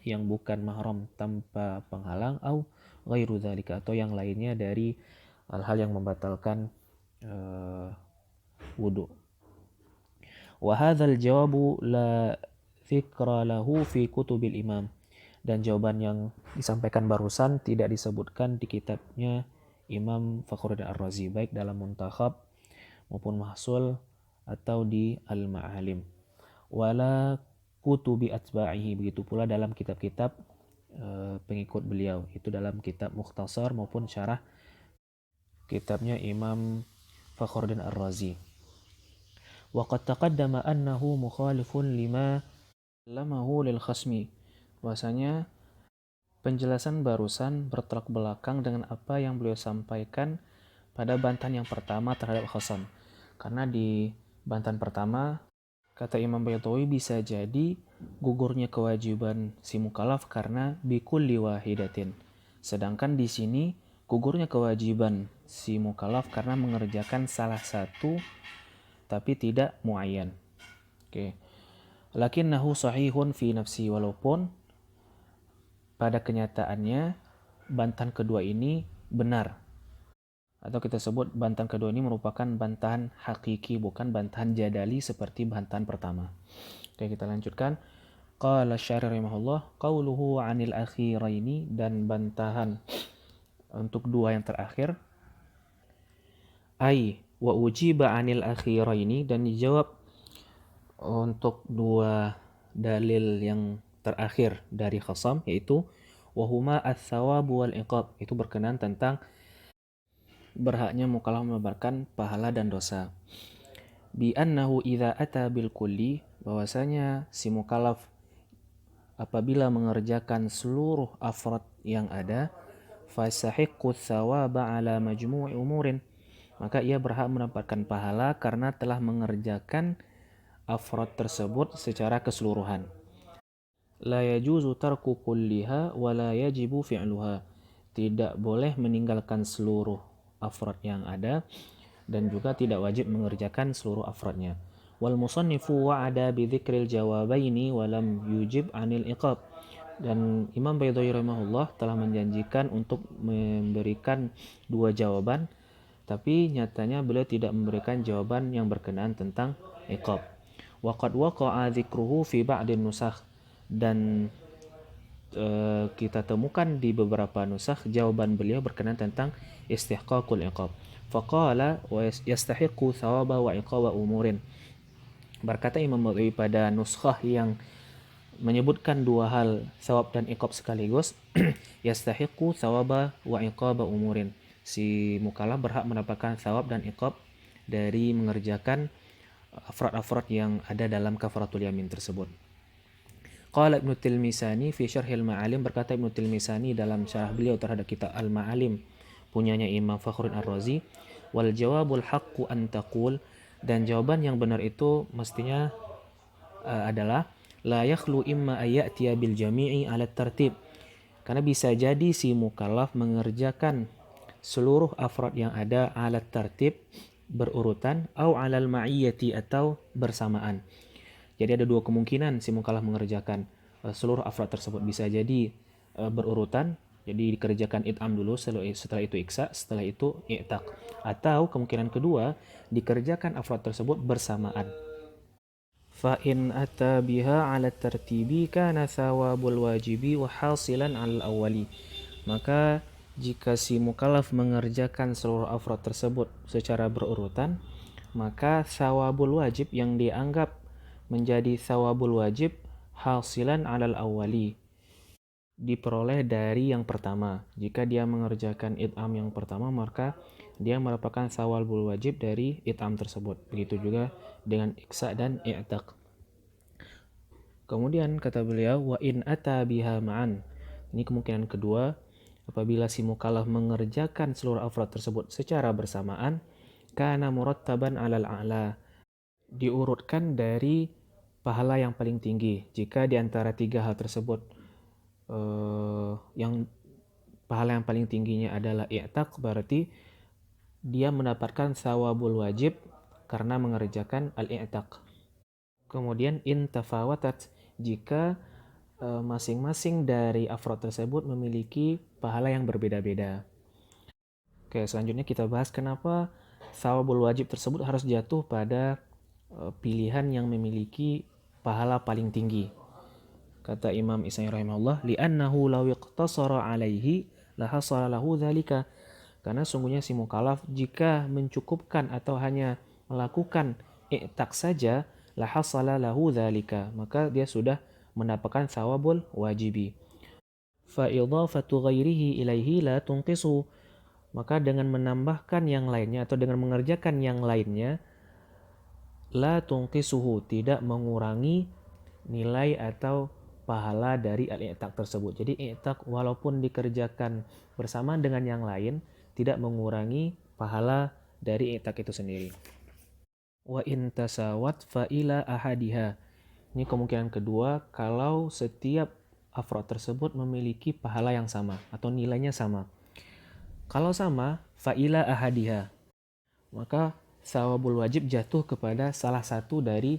yang bukan mahram tanpa penghalang, au ghairu dzalika, atau yang lainnya dari hal-hal yang membatalkan wudu. Wa hadzal jawabu la dzikra lahu fi kutubil imam. Dan jawaban yang disampaikan barusan tidak disebutkan di kitabnya Imam Fakhruddin Ar-Razi, baik dalam Muntakhab maupun Mahsul atau di Al-Ma'alim. Wala kutubi atba'ihi, begitu pula dalam kitab-kitab pengikut beliau, itu dalam kitab Mukhtasar maupun syarah kitabnya Imam Fakhruddin Ar-Razi. Wa qad taqaddama annahu mukhalifun lima lamahu lil khasmi. Bahwasanya penjelasan barusan bertolak belakang dengan apa yang beliau sampaikan pada bantahan yang pertama terhadap khasam. Karena di bantahan pertama, kata Imam Baydawi, bisa jadi gugurnya kewajiban si mukallaf karena bikulli wahidatin. Sedangkan di sini gugurnya kewajiban si mukallaf karena mengerjakan salah satu tapi tidak muayyan. Oke. Lakinnahu sahihun fi nafsi, walaupun pada kenyataannya bantahan kedua ini benar, atau kita sebut bantahan kedua ini merupakan bantahan hakiki, bukan bantahan jadali seperti bantahan pertama. Oke, kita lanjutkan. Qala syarih rahimahullah, qauluhu 'anil akhiraini, dan bantahan untuk dua yang terakhir. Ai wa ujiba 'anil akhiraini, dan dijawab untuk dua dalil yang terakhir dari khasam, yaitu wahuma ats-tsawab wal iqab, itu berkenaan tentang berhaknya mukallaf membayarkan pahala dan dosa. Bi annahu idza ata bil kulli, bahwasanya si mukallaf apabila mengerjakan seluruh afrad yang ada, fasahiqqu tsawaba ala majmu'i umurin, maka ia berhak mendapatkan pahala karena telah mengerjakan afrad tersebut secara keseluruhan. La yajuzu tarku kulliha wa la yajibu fi'luha, tidak boleh meninggalkan seluruh afrad yang ada dan juga tidak wajib mengerjakan seluruh afradnya. Wal musannifu wa'ada bi dzikril jawabaini wa lam yujib 'anil iqab, dan Imam Baydawi rahimahullah telah menjanjikan untuk memberikan dua jawaban, tapi nyatanya beliau tidak memberikan jawaban yang berkenaan tentang iqab. Wa qad waqa'a dzikruhu fi ba'din nusakh, dan kita temukan di beberapa nusakh jawaban beliau berkenaan tentang istihqaqul iqab. Faqala wa yastahiqqu thawaba wa iqaba umurin. Berkata Imam Baydawi pada nuskhah yang menyebutkan dua hal, thawab dan iqab sekaligus, yastahiqqu thawaba wa iqaba umurin. Si mukallaf berhak mendapatkan thawab dan iqab dari mengerjakan afrad-afrad yang ada dalam kafaratul yamin tersebut. Qala Ibnu Tilmisani fi Syarhil Ma'alim, berkata Ibnu Tilmisani dalam syarah beliau terhadap kitab Al-Ma'alim punyanya Imam Fakhruddin Ar-Razi, wal jawabul haqqu an taqul, dan jawaban yang benar itu mestinya adalah la yakhlu imma ayatiya bil jami'i ala tartib, karena bisa jadi si mukallaf mengerjakan seluruh afrad yang ada ala tartib, berurutan, au alal ma'iyyati, atau bersamaan. Jadi ada dua kemungkinan si mukallaf mengerjakan seluruh afrad tersebut. Bisa jadi berurutan, jadi dikerjakan it'am dulu, setelah itu iksa, setelah itu i'taq. Atau kemungkinan kedua, dikerjakan afrad tersebut bersamaan. Fa in ata biha 'ala tartibi kana thawabul wajibi wa hasilan 'alal awwali. Maka jika si mukallaf mengerjakan seluruh afrad tersebut secara berurutan, maka thawabul wajib yang dianggap menjadi thawabul wajib hasilan 'alal awwali, diperoleh dari yang pertama. Jika dia mengerjakan it'am yang pertama, maka dia mendapatkan thawabul wajib dari it'am tersebut. Begitu juga dengan iksa dan i'taq. Kemudian kata beliau, wa in ata biha ma'an. Ini kemungkinan kedua, apabila si mukallaf mengerjakan seluruh afrad tersebut secara bersamaan, kana murattaban 'alal a'la, diurutkan dari pahala yang paling tinggi. Jika di antara tiga hal tersebut yang pahala yang paling tingginya adalah i'taq, berarti dia mendapatkan thawabul wajib karena mengerjakan al-i'taq. Kemudian in tafawatat, jika masing-masing dari afrod tersebut memiliki pahala yang berbeda-beda. Oke, selanjutnya kita bahas kenapa thawabul wajib tersebut harus jatuh pada pilihan yang memiliki pahala paling tinggi. Kata Imam Isnai rahimahullah, li'annahu law iqtasara alaihi lahasala lahu dzalika. Karena sungguhnya si mukallaf jika mencukupkan atau hanya melakukan i'taq saja, lahasala lahu dzalika, maka dia sudah mendapatkan thawabul wajibi. Fa idhafatu ghairihi ilaihi la tunqisu. Maka dengan menambahkan yang lainnya atau dengan mengerjakan yang lainnya, la tunqisuhu, tidak mengurangi nilai atau pahala dari al-i'taq tersebut. Jadi i'taq walaupun dikerjakan bersama dengan yang lain tidak mengurangi pahala dari i'taq itu sendiri. Wa in tasawat fa ila ahadiha. Ini kemungkinan kedua kalau setiap afrod tersebut memiliki pahala yang sama atau nilainya sama. Kalau sama, fa ila ahadiha, maka thawabul wajib jatuh kepada salah satu dari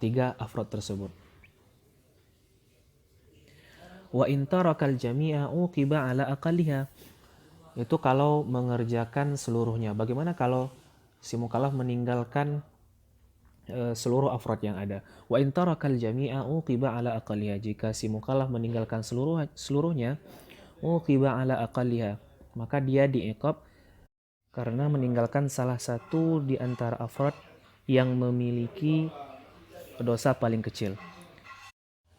3 afrod tersebut. Wa in tarakal jami'a uqiba ala aqalliha. Itu kalau mengerjakan seluruhnya. Bagaimana kalau si mukallaf meninggalkan seluruh afrod yang ada? Wa in tarakal jami'a uqiba ala aqalliha. Jika si mukallaf meninggalkan seluruhnya, uqiba ala aqalliha, maka dia diiqab karena meninggalkan salah satu di antara afrod yang memiliki dosa paling kecil.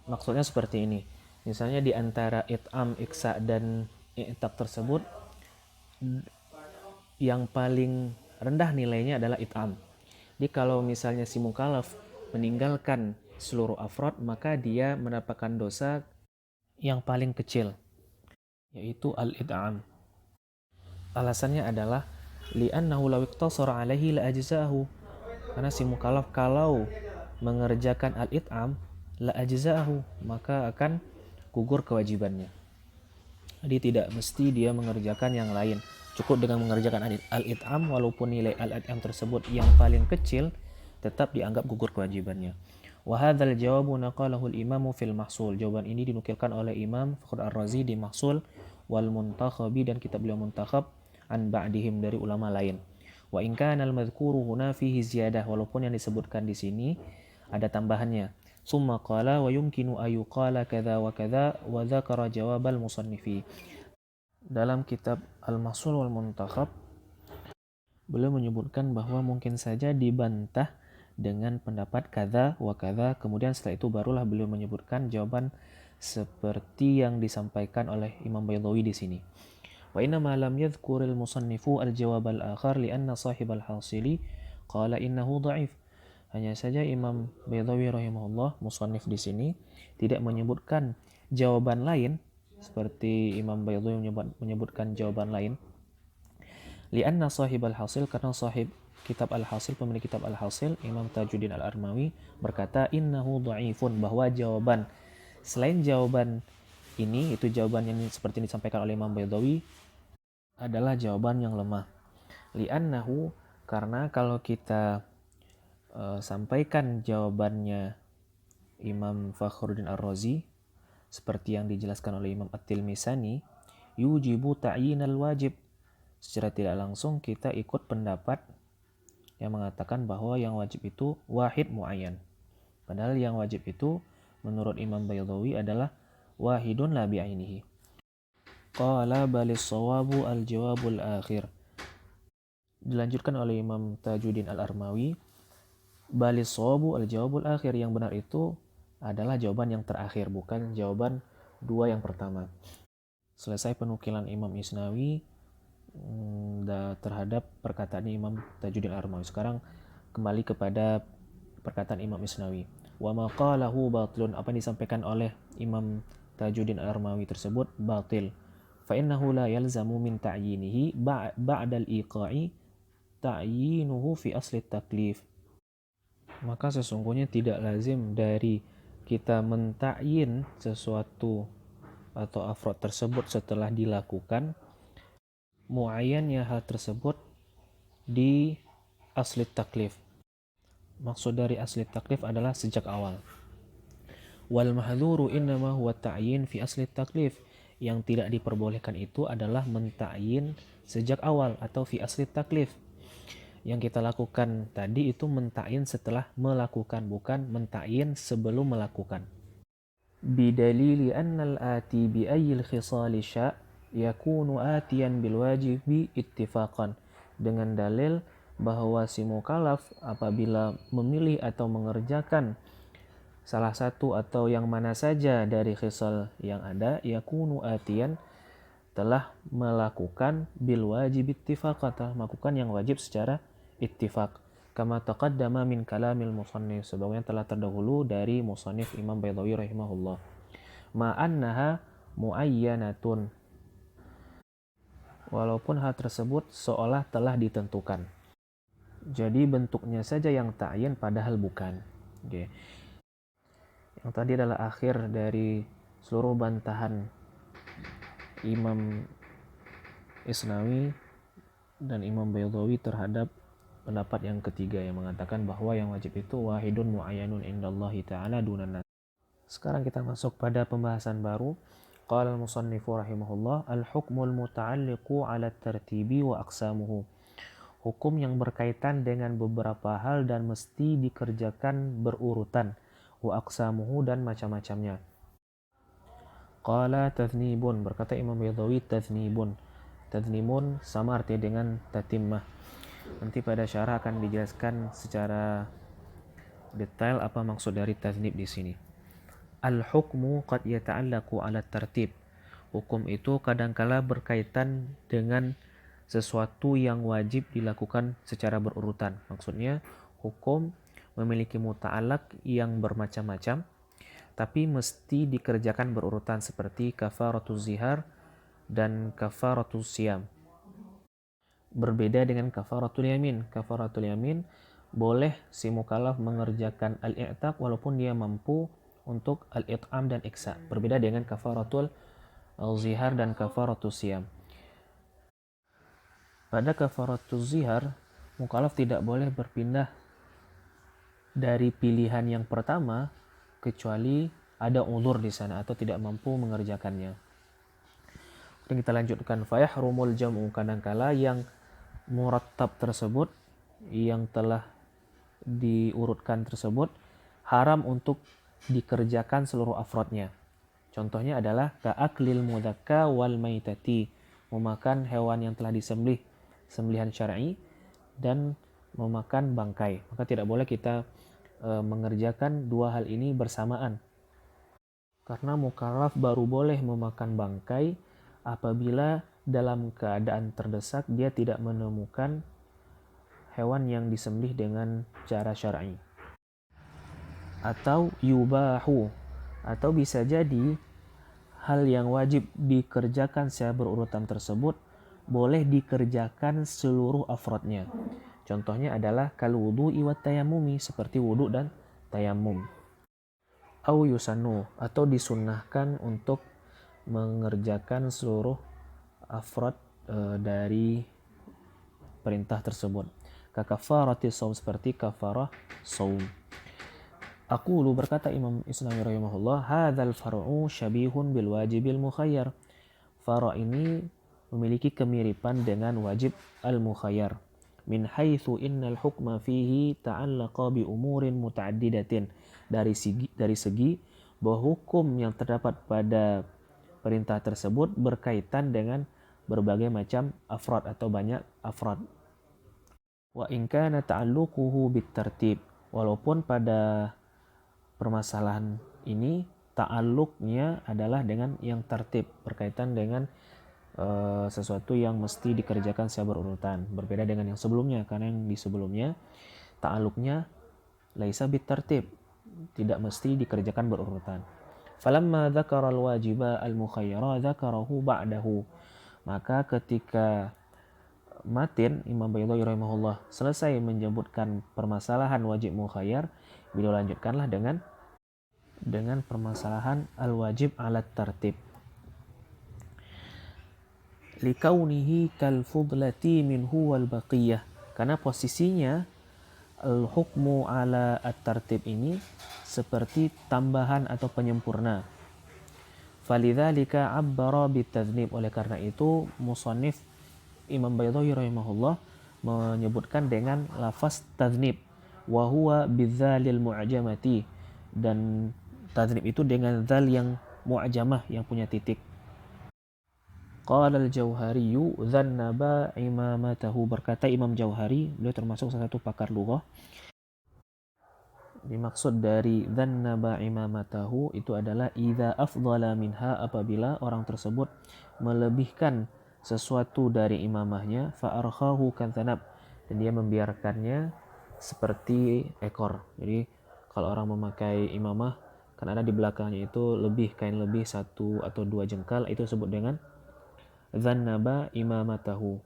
Maksudnya seperti ini. Misalnya di antara it'am, iksa, dan i'taq tersebut, yang paling rendah nilainya adalah it'am. Jadi kalau misalnya si mukallaf meninggalkan seluruh afrod, maka dia mendapatkan dosa yang paling kecil, yaitu al-it'am. Alasannya adalah li'annahu law iqtasara alaihi la ajza'ahu. Karena si mukallaf kalau mengerjakan al-it'am la ajza'ahu, maka akan gugur kewajibannya. Jadi tidak mesti dia mengerjakan yang lain. Cukup dengan mengerjakan al-it'am, walaupun nilai al-it'am tersebut yang paling kecil, tetap dianggap gugur kewajibannya. Wa hadzal jawabu naqalahu al-Imam fil Mahsul. Jawaban ini dinukilkan oleh Imam Fakhr Ar-Razi di Mahsul wal Muntakhabi, dan kitab beliau Muntakhab, an ba'dihim, dari ulama lain. Wa in kana al-madhkuru huna fihi ziyadah, walaupun yang disebutkan di sini ada tambahannya. Summa qala wa yumkinu ayuqala kadza wa kadza wa dzakara jawabal musannifi. Dalam kitab Al-Mahsul wal Muntakhab, beliau menyebutkan bahwa mungkin saja dibantah dengan pendapat kadza wa kadza, kemudian setelah itu barulah beliau menyebutkan jawaban seperti yang disampaikan oleh Imam Baydawi di sini. Wa inna ma lam yadhkuril musannifu al-jawab al-akhar li'anna sahibal hasili qala innahu dha'if. Hanya saja Imam Baydawi rahimahullah, musannif di sini, tidak menyebutkan jawaban lain seperti Imam Baydawi menyebutkan jawaban lain. Lianna sahib al-hasil, karena sahib kitab al-hasil, pemilik kitab al-hasil, Imam Tajuddin al-Armawi, berkata innahu dha'ifun, bahwa jawaban selain jawaban ini, itu jawaban yang seperti disampaikan oleh Imam Baydawi, adalah jawaban yang lemah. Li'annahu, karena kalau kita sampaikan jawabannya Imam Fakhruddin Ar-Razi seperti yang dijelaskan oleh Imam At-Tilmisani, yujibu ta'yinal wajib, secara tidak langsung kita ikut pendapat yang mengatakan bahwa yang wajib itu wahid muayyan. Padahal yang wajib itu menurut Imam Baydawi adalah wahidun la bi'ainihi. Qala balis sawabu al-jawabul akhir. Dilanjutkan oleh Imam Tajuddin al-Armawi, balis sawabu al-jawabul akhir, yang benar itu adalah jawaban yang terakhir, bukan jawaban 2 yang pertama. Selesai penukilan Imam Isnawi terhadap perkataan Imam Tajuddin al-Armawi. Sekarang kembali kepada perkataan Imam Isnawi. Wa ma qalahu batilun, apa yang disampaikan oleh Imam Tajuddin al-Armawi tersebut batil. Fa innahu la yalzamu min ta'yinihi ba'da al-iqa'i ta'yinuhu fi asli taklif. Maka sesungguhnya tidak lazim dari kita mentakyin sesuatu atau afrod tersebut setelah dilakukan muayyannya hal tersebut di asli taklif. Maksud dari asli taklif adalah sejak awal. Wal mahdhuru innama huwa ta'yin fi asli taklif. Yang tidak diperbolehkan itu adalah mentakyin sejak awal atau fi asli taklif. Yang kita lakukan tadi itu mentain setelah melakukan, bukan mentain sebelum melakukan. Bidalili annal ati bi ayyil khisali sya' yakunu atiyan bil wajibi ittifaqan. Dengan dalil bahwa si mukallaf apabila memilih atau mengerjakan salah satu atau yang mana saja dari khisal yang ada, yakunu atiyan, telah melakukan bil wajib ittifaqan, telah melakukan yang wajib secara ittifaq. Kama taqaddama min kalamil musannif, sebagaimana telah terdahulu dari musannif Imam Baydawi rahimahullah. Ma'annaha muayyanatun, walaupun hal tersebut seolah telah ditentukan. Jadi bentuknya saja yang ta'yin padahal bukan. Oke. Yang tadi adalah akhir dari seluruh bantahan Imam Isnawi dan Imam Baydawi terhadap pendapat yang ketiga yang mengatakan bahwa yang wajib itu wahidun mu'ayyanun indallahi ta'ala dunan nas. Sekarang kita masuk pada pembahasan baru. Qala al-musannifu rahimahullah, al-hukmul muta'alliqu 'ala tartibi wa aqsamuhu. Hukum yang berkaitan dengan beberapa hal dan mesti dikerjakan berurutan. Wa aqsamuhu, dan macam-macamnya. Qala tathnibun, berkata Imam Baydawi, tathnibun. Tathnibun sama arti dengan tatimmah. Nanti pada syarah akan dijelaskan secara detail apa maksud dari tathnib di sini. Al-hukmu qad yata'allaqu 'ala tartib. Hukum itu kadangkala berkaitan dengan sesuatu yang wajib dilakukan secara berurutan. Maksudnya, hukum memiliki muta'allaq yang bermacam-macam, tapi mesti dikerjakan berurutan seperti kafaratuz zihar dan kafaratuz siyam. Berbeda dengan kafaratul yamin. Kafaratul yamin boleh si mukallaf mengerjakan al-i'taq walaupun dia mampu untuk al-it'am dan iksa. Berbeda dengan kafaratul zihar dan kafaratul siyam. Pada kafaratul zihar, mukallaf tidak boleh berpindah dari pilihan yang pertama kecuali ada uzur di sana atau tidak mampu mengerjakannya. Kemudian kita lanjutkan, fayahrumul jam'u, kadangkala yang murattab tersebut, yang telah diurutkan tersebut, haram untuk dikerjakan seluruh afrodnya. Contohnya adalah ka'aklil mudakka wal maitati, memakan hewan yang telah disembelih, sembelihan syar'i, dan memakan bangkai. Maka tidak boleh kita mengerjakan dua hal ini bersamaan. Karena mukallaf baru boleh memakan bangkai apabila dalam keadaan terdesak dia tidak menemukan hewan yang disembelih dengan cara syar'i. Atau yubahu, atau bisa jadi hal yang wajib dikerjakan secara berurutan tersebut boleh dikerjakan seluruh afrodnya. Contohnya adalah kal wudu'i wat tayammumi, seperti wudu dan tayammum. Au yusannu, atau disunnahkan untuk mengerjakan seluruh afrod dari perintah tersebut. Kafarati shaum, seperti kafarah shaum. Aqulu, berkata Imam Isnawi rahimahullah, hadzal far'u syabihun bil wajibil mukhayyar. Far' ini memiliki kemiripan dengan wajib al-mukhayyar. Min haitsu innal hukma fihi ta'allaqa bi umurin muta'addidatin. Dari segi bahwa hukum yang terdapat pada perintah tersebut berkaitan dengan berbagai macam afrad atau banyak afrad. Wa in kana ta'alluquhu bit tartib, walaupun pada permasalahan ini ta'alluqnya adalah dengan yang tertib, berkaitan dengan sesuatu yang mesti dikerjakan secara berurutan, berbeda dengan yang sebelumnya, karena yang di sebelumnya ta'alluqnya laisa bit tartib, tidak mesti dikerjakan berurutan. Falamma dzakara al-wajiba al-mukhayyara dzakarahu ba'dahu, maka ketika matin Imam Baydawi rahimahullah selesai menyebutkan permasalahan wajib mukhayyar, beliau lanjutkanlah dengan permasalahan al-wajib ala tartib. Likaunihi kal fudlati minhu wal baqiyah, karena posisinya al-hukmu ala at-tartib ini seperti tambahan atau penyempurna. Falidzalika 'abbara bitadznib, oleh karena itu musannif Imam Baydawi rahimahullah menyebutkan dengan lafaz tadznib, wa huwa bidzalil mu'jamati, dan tadznib itu dengan zal yang mu'jamah yang punya titik. Qala al-Jauhariyu dzannaba imamatahu, berkata Imam Jauhari, beliau termasuk salah satu pakar lughah. Dimaksud dari dzannaba imamatahu itu adalah idza afdhala minha, apabila orang tersebut melebihkan sesuatu dari imamahnya, fa arkhahu kantanab, dan dia membiarkannya seperti ekor. Jadi kalau orang memakai imamah kan ada di belakangnya itu kain lebih 1 atau 2 jengkal, itu disebut dengan dzannaba imamatahu.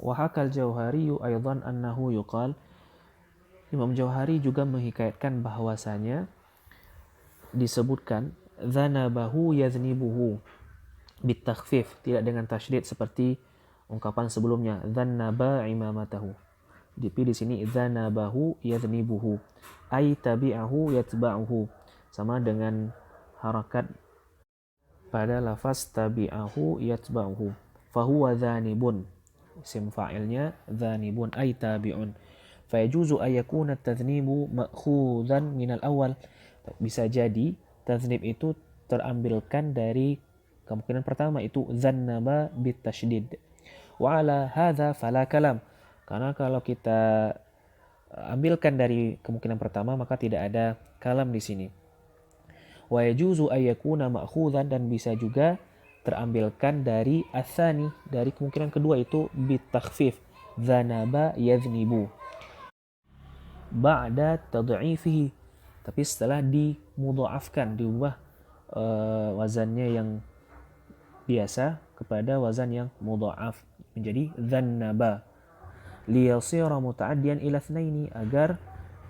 Wa hakal Jauhari aidan annahu yuqal, Imam Jauhari juga menghikayatkan bahwasanya disebutkan dzanabahu yaznibuhu bitakhfif, tidak dengan tasydid seperti ungkapan sebelumnya dzannaba imamatahu. Tapi di sini dzanabahu yaznibuhu ay tabi'ahu yatba'uhu, sama dengan harakat pada lafaz tabi'ahu yatba'uhu. Fahuwa dzanibun, isim fa'ilnya dzanibun ay tabi'un. Fayajuzu ayyakuna at-tadhnibu ma'khudhan minal awal, bisa jadi tadznib itu terambilkan dari kemungkinan pertama, itu dzannaba bitasydid. Wa ala hadza fala kalam, karena kalau kita ambilkan dari kemungkinan pertama maka tidak ada kalam di sini. Wa yajuzu ayyakuna ma'khudhan, dan bisa juga terambilkan dari atsani, dari kemungkinan kedua, itu bitakhfif, dzanaba yadznibu ba'da tad'ifihi, tapi setelah dimudha'afkan, diubah wazannya yang biasa kepada wazan yang mudha'af menjadi dzannaba, liyasira muta'addiyan ila tsnaini, agar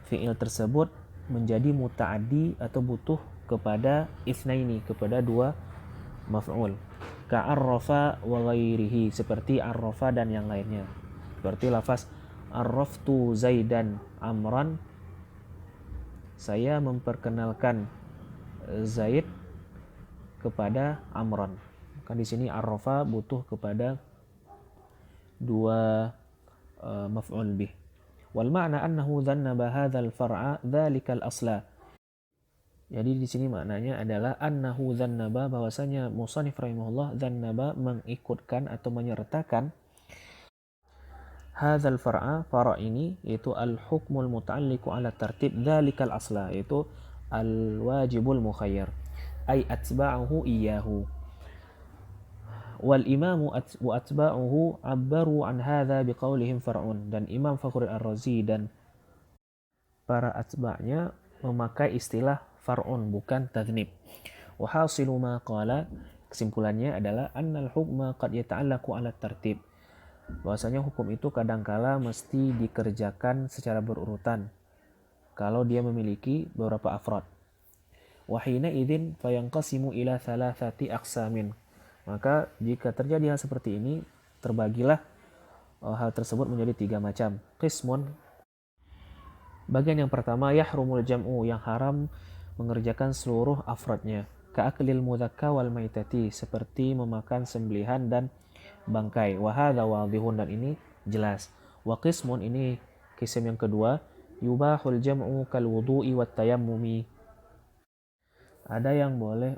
fi'il tersebut menjadi muta'addi atau butuh kepada itsnaini, kepada 2 maf'ul. Ka'arrafa wa ghairihi, seperti arrafa dan yang lainnya. Seperti lafaz arraftu Zaidan Amran, saya memperkenalkan Zaid kepada Amran. Maka di sini arrafa butuh kepada 2 maf'ul bih. Wal ma'na annahu dzannaba hadzal far'a dzalikal asla. Jadi di sini maknanya adalah annahu dzannaba, bahwasanya musannif rahimahullah dzannaba mengikutkan atau menyertakan hadzal far'a, fara' ini yaitu al-hukmul muta'alliqu 'ala tartib dzalikal asla, yaitu al-wajibul mukhayyar ay atba'uhu iyyahu. Wal imamu wa atba'uhu abbaru an hadza biqaulihim far'un, dan Imam Fakhruddin Ar-Razi dan para atba'nya memakai istilah far'un, bukan tadznib. Wa hasilu ma qala, kesimpulannya adalah annal hukma qad yata'allaqu 'ala tartib, bahwasanya hukum itu kadangkala mesti dikerjakan secara berurutan kalau dia memiliki beberapa afrad. Wa hina idzin fayanqasimu ila thalathati aqsamin, maka jika terjadi hal seperti ini, terbagilah hal tersebut menjadi 3 macam. Qismun, bagian yang pertama, yahrumul jam'u, yang haram mengerjakan seluruh afradnya. Ka'aklil mudhakka wal maitati, seperti memakan sembelihan dan bangkai. Wa hadza wadhihun, dan ini jelas. Wa qismun, ini kisim yang kedua, yubahul jam'u kal wudu'i wat tayammumi, ada yang boleh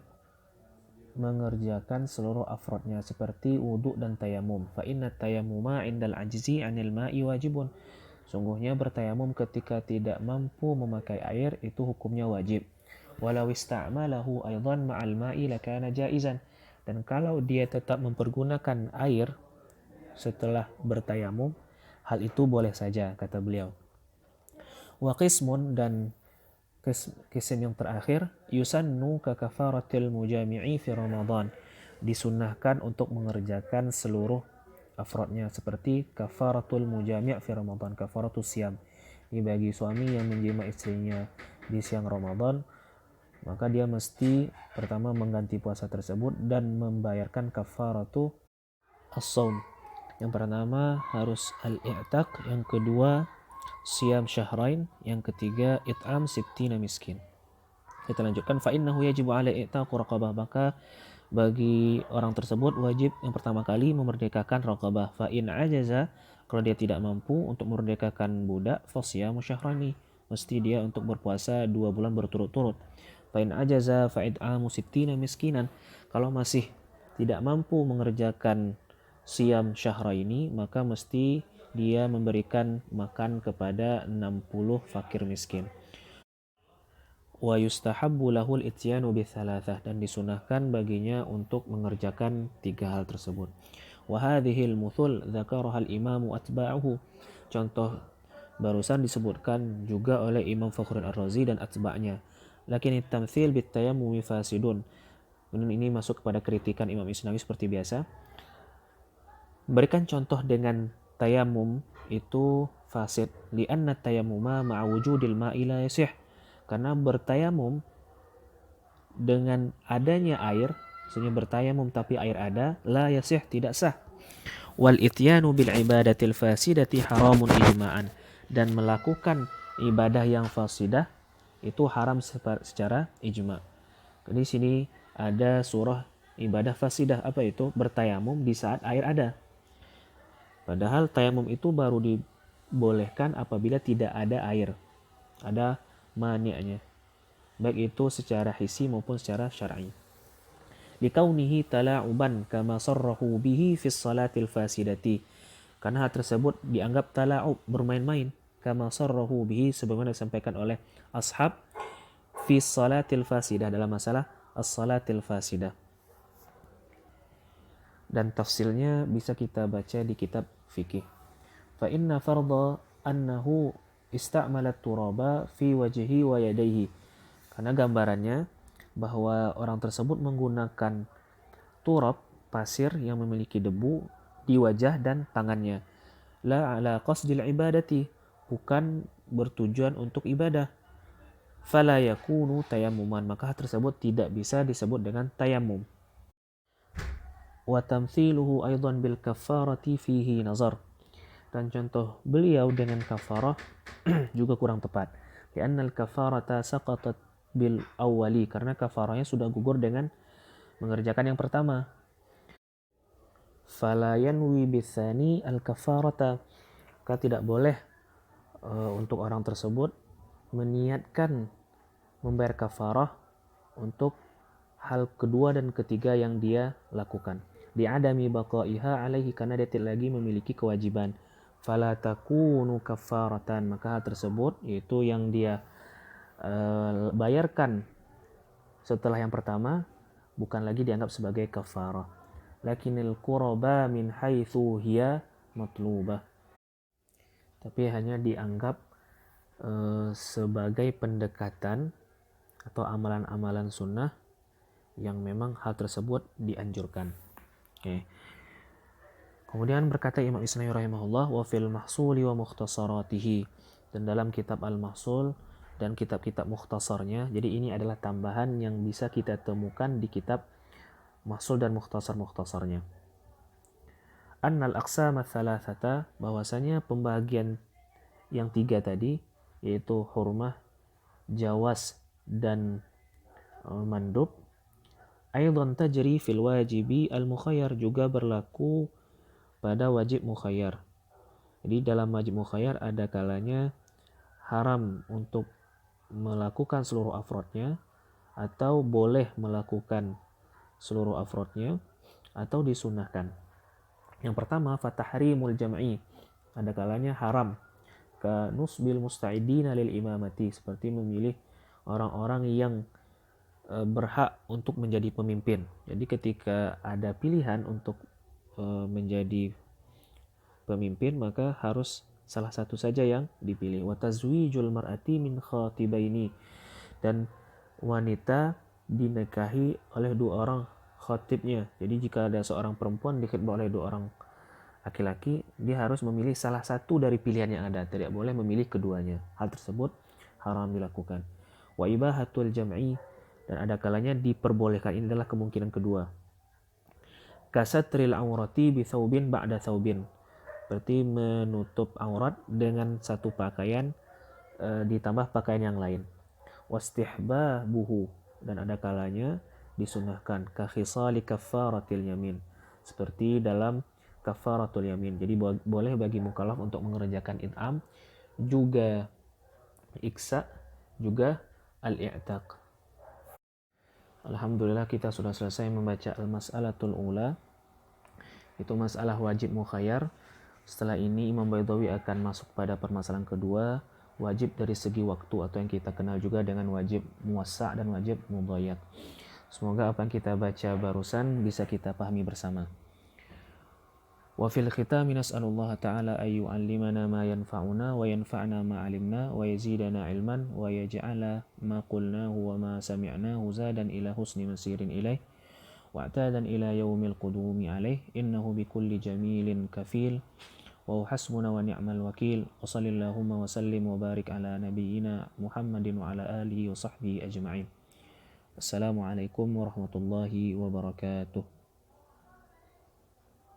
mengerjakan seluruh afrodnya seperti wudhu dan tayamum. Fa inna tayammuma indal ajzi anil ma'i wajibun, sungguhnya bertayamum ketika tidak mampu memakai air itu hukumnya wajib. Walau ista'malahu aidan ma'al ma'i lakana jaizan, dan kalau dia tetap mempergunakan air setelah bertayamum, hal itu boleh saja, kata beliau. Wa qismun, dan kisim yang terakhir, yusannu ka kafaratil mujami'i fi Ramadan, disunnahkan untuk mengerjakan seluruh afrodnya seperti kafaratul mujami' fi Ramadan, kafaratus siyam. Ini bagi suami yang menjima istrinya di siang Ramadan, maka dia mesti pertama mengganti puasa tersebut dan membayarkan kafaratu as-shaum. Yang pertama harus al-i'taq, yang kedua siyam syahrain, yang ketiga it'am sittina miskin. Kita lanjutkan, fa innahu yajibu 'ala i'taqu raqabah, maka Bagi orang tersebut wajib yang pertama kali memerdekakan raqabah. Fa in ajaza, kalau dia tidak mampu untuk memerdekakan budak, fasyamu syahrani, mesti dia untuk berpuasa 2 bulan berturut-turut. Fa in ajaza fa id'amu sittina miskinan, kalau masih tidak mampu mengerjakan siam syahra ini, maka mesti dia memberikan makan kepada 60 fakir miskin. Wa yustahabbu lahul ityanu bitsalatsah, dan disunahkan baginya untuk mengerjakan 3 hal tersebut. Wa hadhil muthul dzakaraha al-imamu atba'uhu. Contoh barusan disebutkan juga oleh Imam Fakhruddin Ar-Razi dan atba'nya. Lakin at-tamtsil bit-tayammumi fasidun. Ini masuk kepada kritikan Imam Isnawi seperti biasa. Berikan contoh dengan tayamum itu fasid, li'anna tayammuma ma'a wujudil ma'i la yasih. Karena bertayamum dengan adanya air, maksudnya bertayamum tapi air ada, la yasih, tidak sah. Wal ityanu bil ibadatil fasidati haramun ijma'an, dan melakukan ibadah yang fasidah itu haram secara ijma'. Jadi sini ada surah ibadah fasidah, apa itu? Bertayamum di saat air ada. Padahal tayamum itu baru dibolehkan apabila tidak ada air, ada mani'nya, baik itu secara hissi maupun secara syar'i. Likaunihi tala'uban kama sarrahu bihi fis salatil fasidati, karena hal tersebut dianggap tala'ub, bermain-main, kama sarrahu bihi, sebagaimana disampaikan oleh ashab, fis salatil fasidah, dalam masalah as-salatil fasidah. Dan tafsirnya bisa kita baca di kitab fikih. Fa inna fardha annahu ista'malat turaba fi wajhi wa yadayhi, karena gambarannya bahwa orang tersebut menggunakan turab, pasir yang memiliki debu, di wajah dan tangannya. La ala qasdil ibadati, bukan bertujuan untuk ibadah. Fala yakunu tayammuman, maka tersebut tidak bisa disebut dengan tayamum. Wa tamthiluhu aidan bil kafarati fihi nazar, dan contoh beliau dengan kafarah juga kurang tepat. Karena al-kafarata saqatat bil awwali, karena kafarahnya sudah gugur dengan mengerjakan yang pertama. Fala yanwi bitsani al-kafarata, maka tidak boleh untuk orang tersebut meniatkan membayar kafarah untuk hal kedua dan ketiga yang dia lakukan. Di adami baqaiha alaihi, karena dia tidak lagi memiliki kewajiban. Fala takunu kafaratan, maka hal tersebut yaitu yang dia bayarkan setelah yang pertama bukan lagi dianggap sebagai kafarah. Lakinil quraba min haitsu hiya matlubah, tapi hanya dianggap sebagai pendekatan atau amalan-amalan sunnah yang memang hal tersebut dianjurkan. Okay. Kemudian berkata Imam Isnawi rahimahullah, wa fil mahsuli wa mukhtasaratihi, dan dalam kitab al-mahsul dan kitab-kitab mukhtasarnya. Jadi ini adalah tambahan yang bisa kita temukan di kitab mahsul dan mukhtasar-mukhtasarnya. Annal aqsama thalathata, bahwasanya pembagian yang 3 tadi, yaitu hurmah, jawas, dan mandub, aidan tajri fil wajibi al-mukhayyar, juga berlaku pada wajib mukhayyar. Jadi dalam wajib mukhayyar ada kalanya haram untuk melakukan seluruh afrodnya, atau boleh melakukan seluruh afrodnya, atau disunahkan. Yang pertama, fatahrimul jam'i, ada kalanya haram, ka nusbil musta'idina lil imamati, seperti memilih orang-orang yang berhak untuk menjadi pemimpin. Jadi ketika ada pilihan untuk menjadi pemimpin, maka harus salah satu saja yang dipilih. Wa tazwijul mar'ati min khatibaini, dan wanita dinikahi oleh 2 orang khatibnya. Jadi jika ada seorang perempuan dikhitbah oleh 2 orang laki-laki, dia harus memilih salah satu dari pilihan yang ada, tidak boleh memilih keduanya. Hal tersebut haram dilakukan. Wa ibahatul jam'i, dan ada kalanya diperbolehkan. Ini adalah kemungkinan kedua. Kasatril aurati bi thawbin ba'da thawbin, berarti menutup aurat dengan satu pakaian ditambah pakaian yang lain. Wastihbabuhu, dan ada kalanya disunahkan, ka khisali kaffaratil yamin, seperti dalam kafaratul yamin. Jadi boleh bagi mukallaf untuk mengerjakan it'am, juga iksa, juga al-i'taq. Alhamdulillah kita sudah selesai membaca al-mas'alatul ula, itu masalah wajib mukhayyar. Setelah ini Imam Baydawi akan masuk pada permasalahan kedua, wajib dari segi waktu atau yang kita kenal juga dengan wajib muwassa' dan wajib mudhayyaq. Semoga apa yang kita baca barusan bisa kita pahami bersama. Wa fil khitami nas'alullah ta'ala ay yu'allimana ma yanfa'una wa yanfa'na ma 'alimna wa yazidana 'ilman wa yaj'ala ma qulnahu wa ma sami'nahu zadan ila husni masirin ilaih wa'tadan ila yaumil qudumi alaih innahu bikulli jamilin kafil wa hasbuna wa ni'mal wakil wa sallallahumma wa sallim wa barik ala nabiyyina Muhammadin wa ala alihi wa sahbihi ajma'in. Assalamualaikum warahmatullahi wabarakatuh.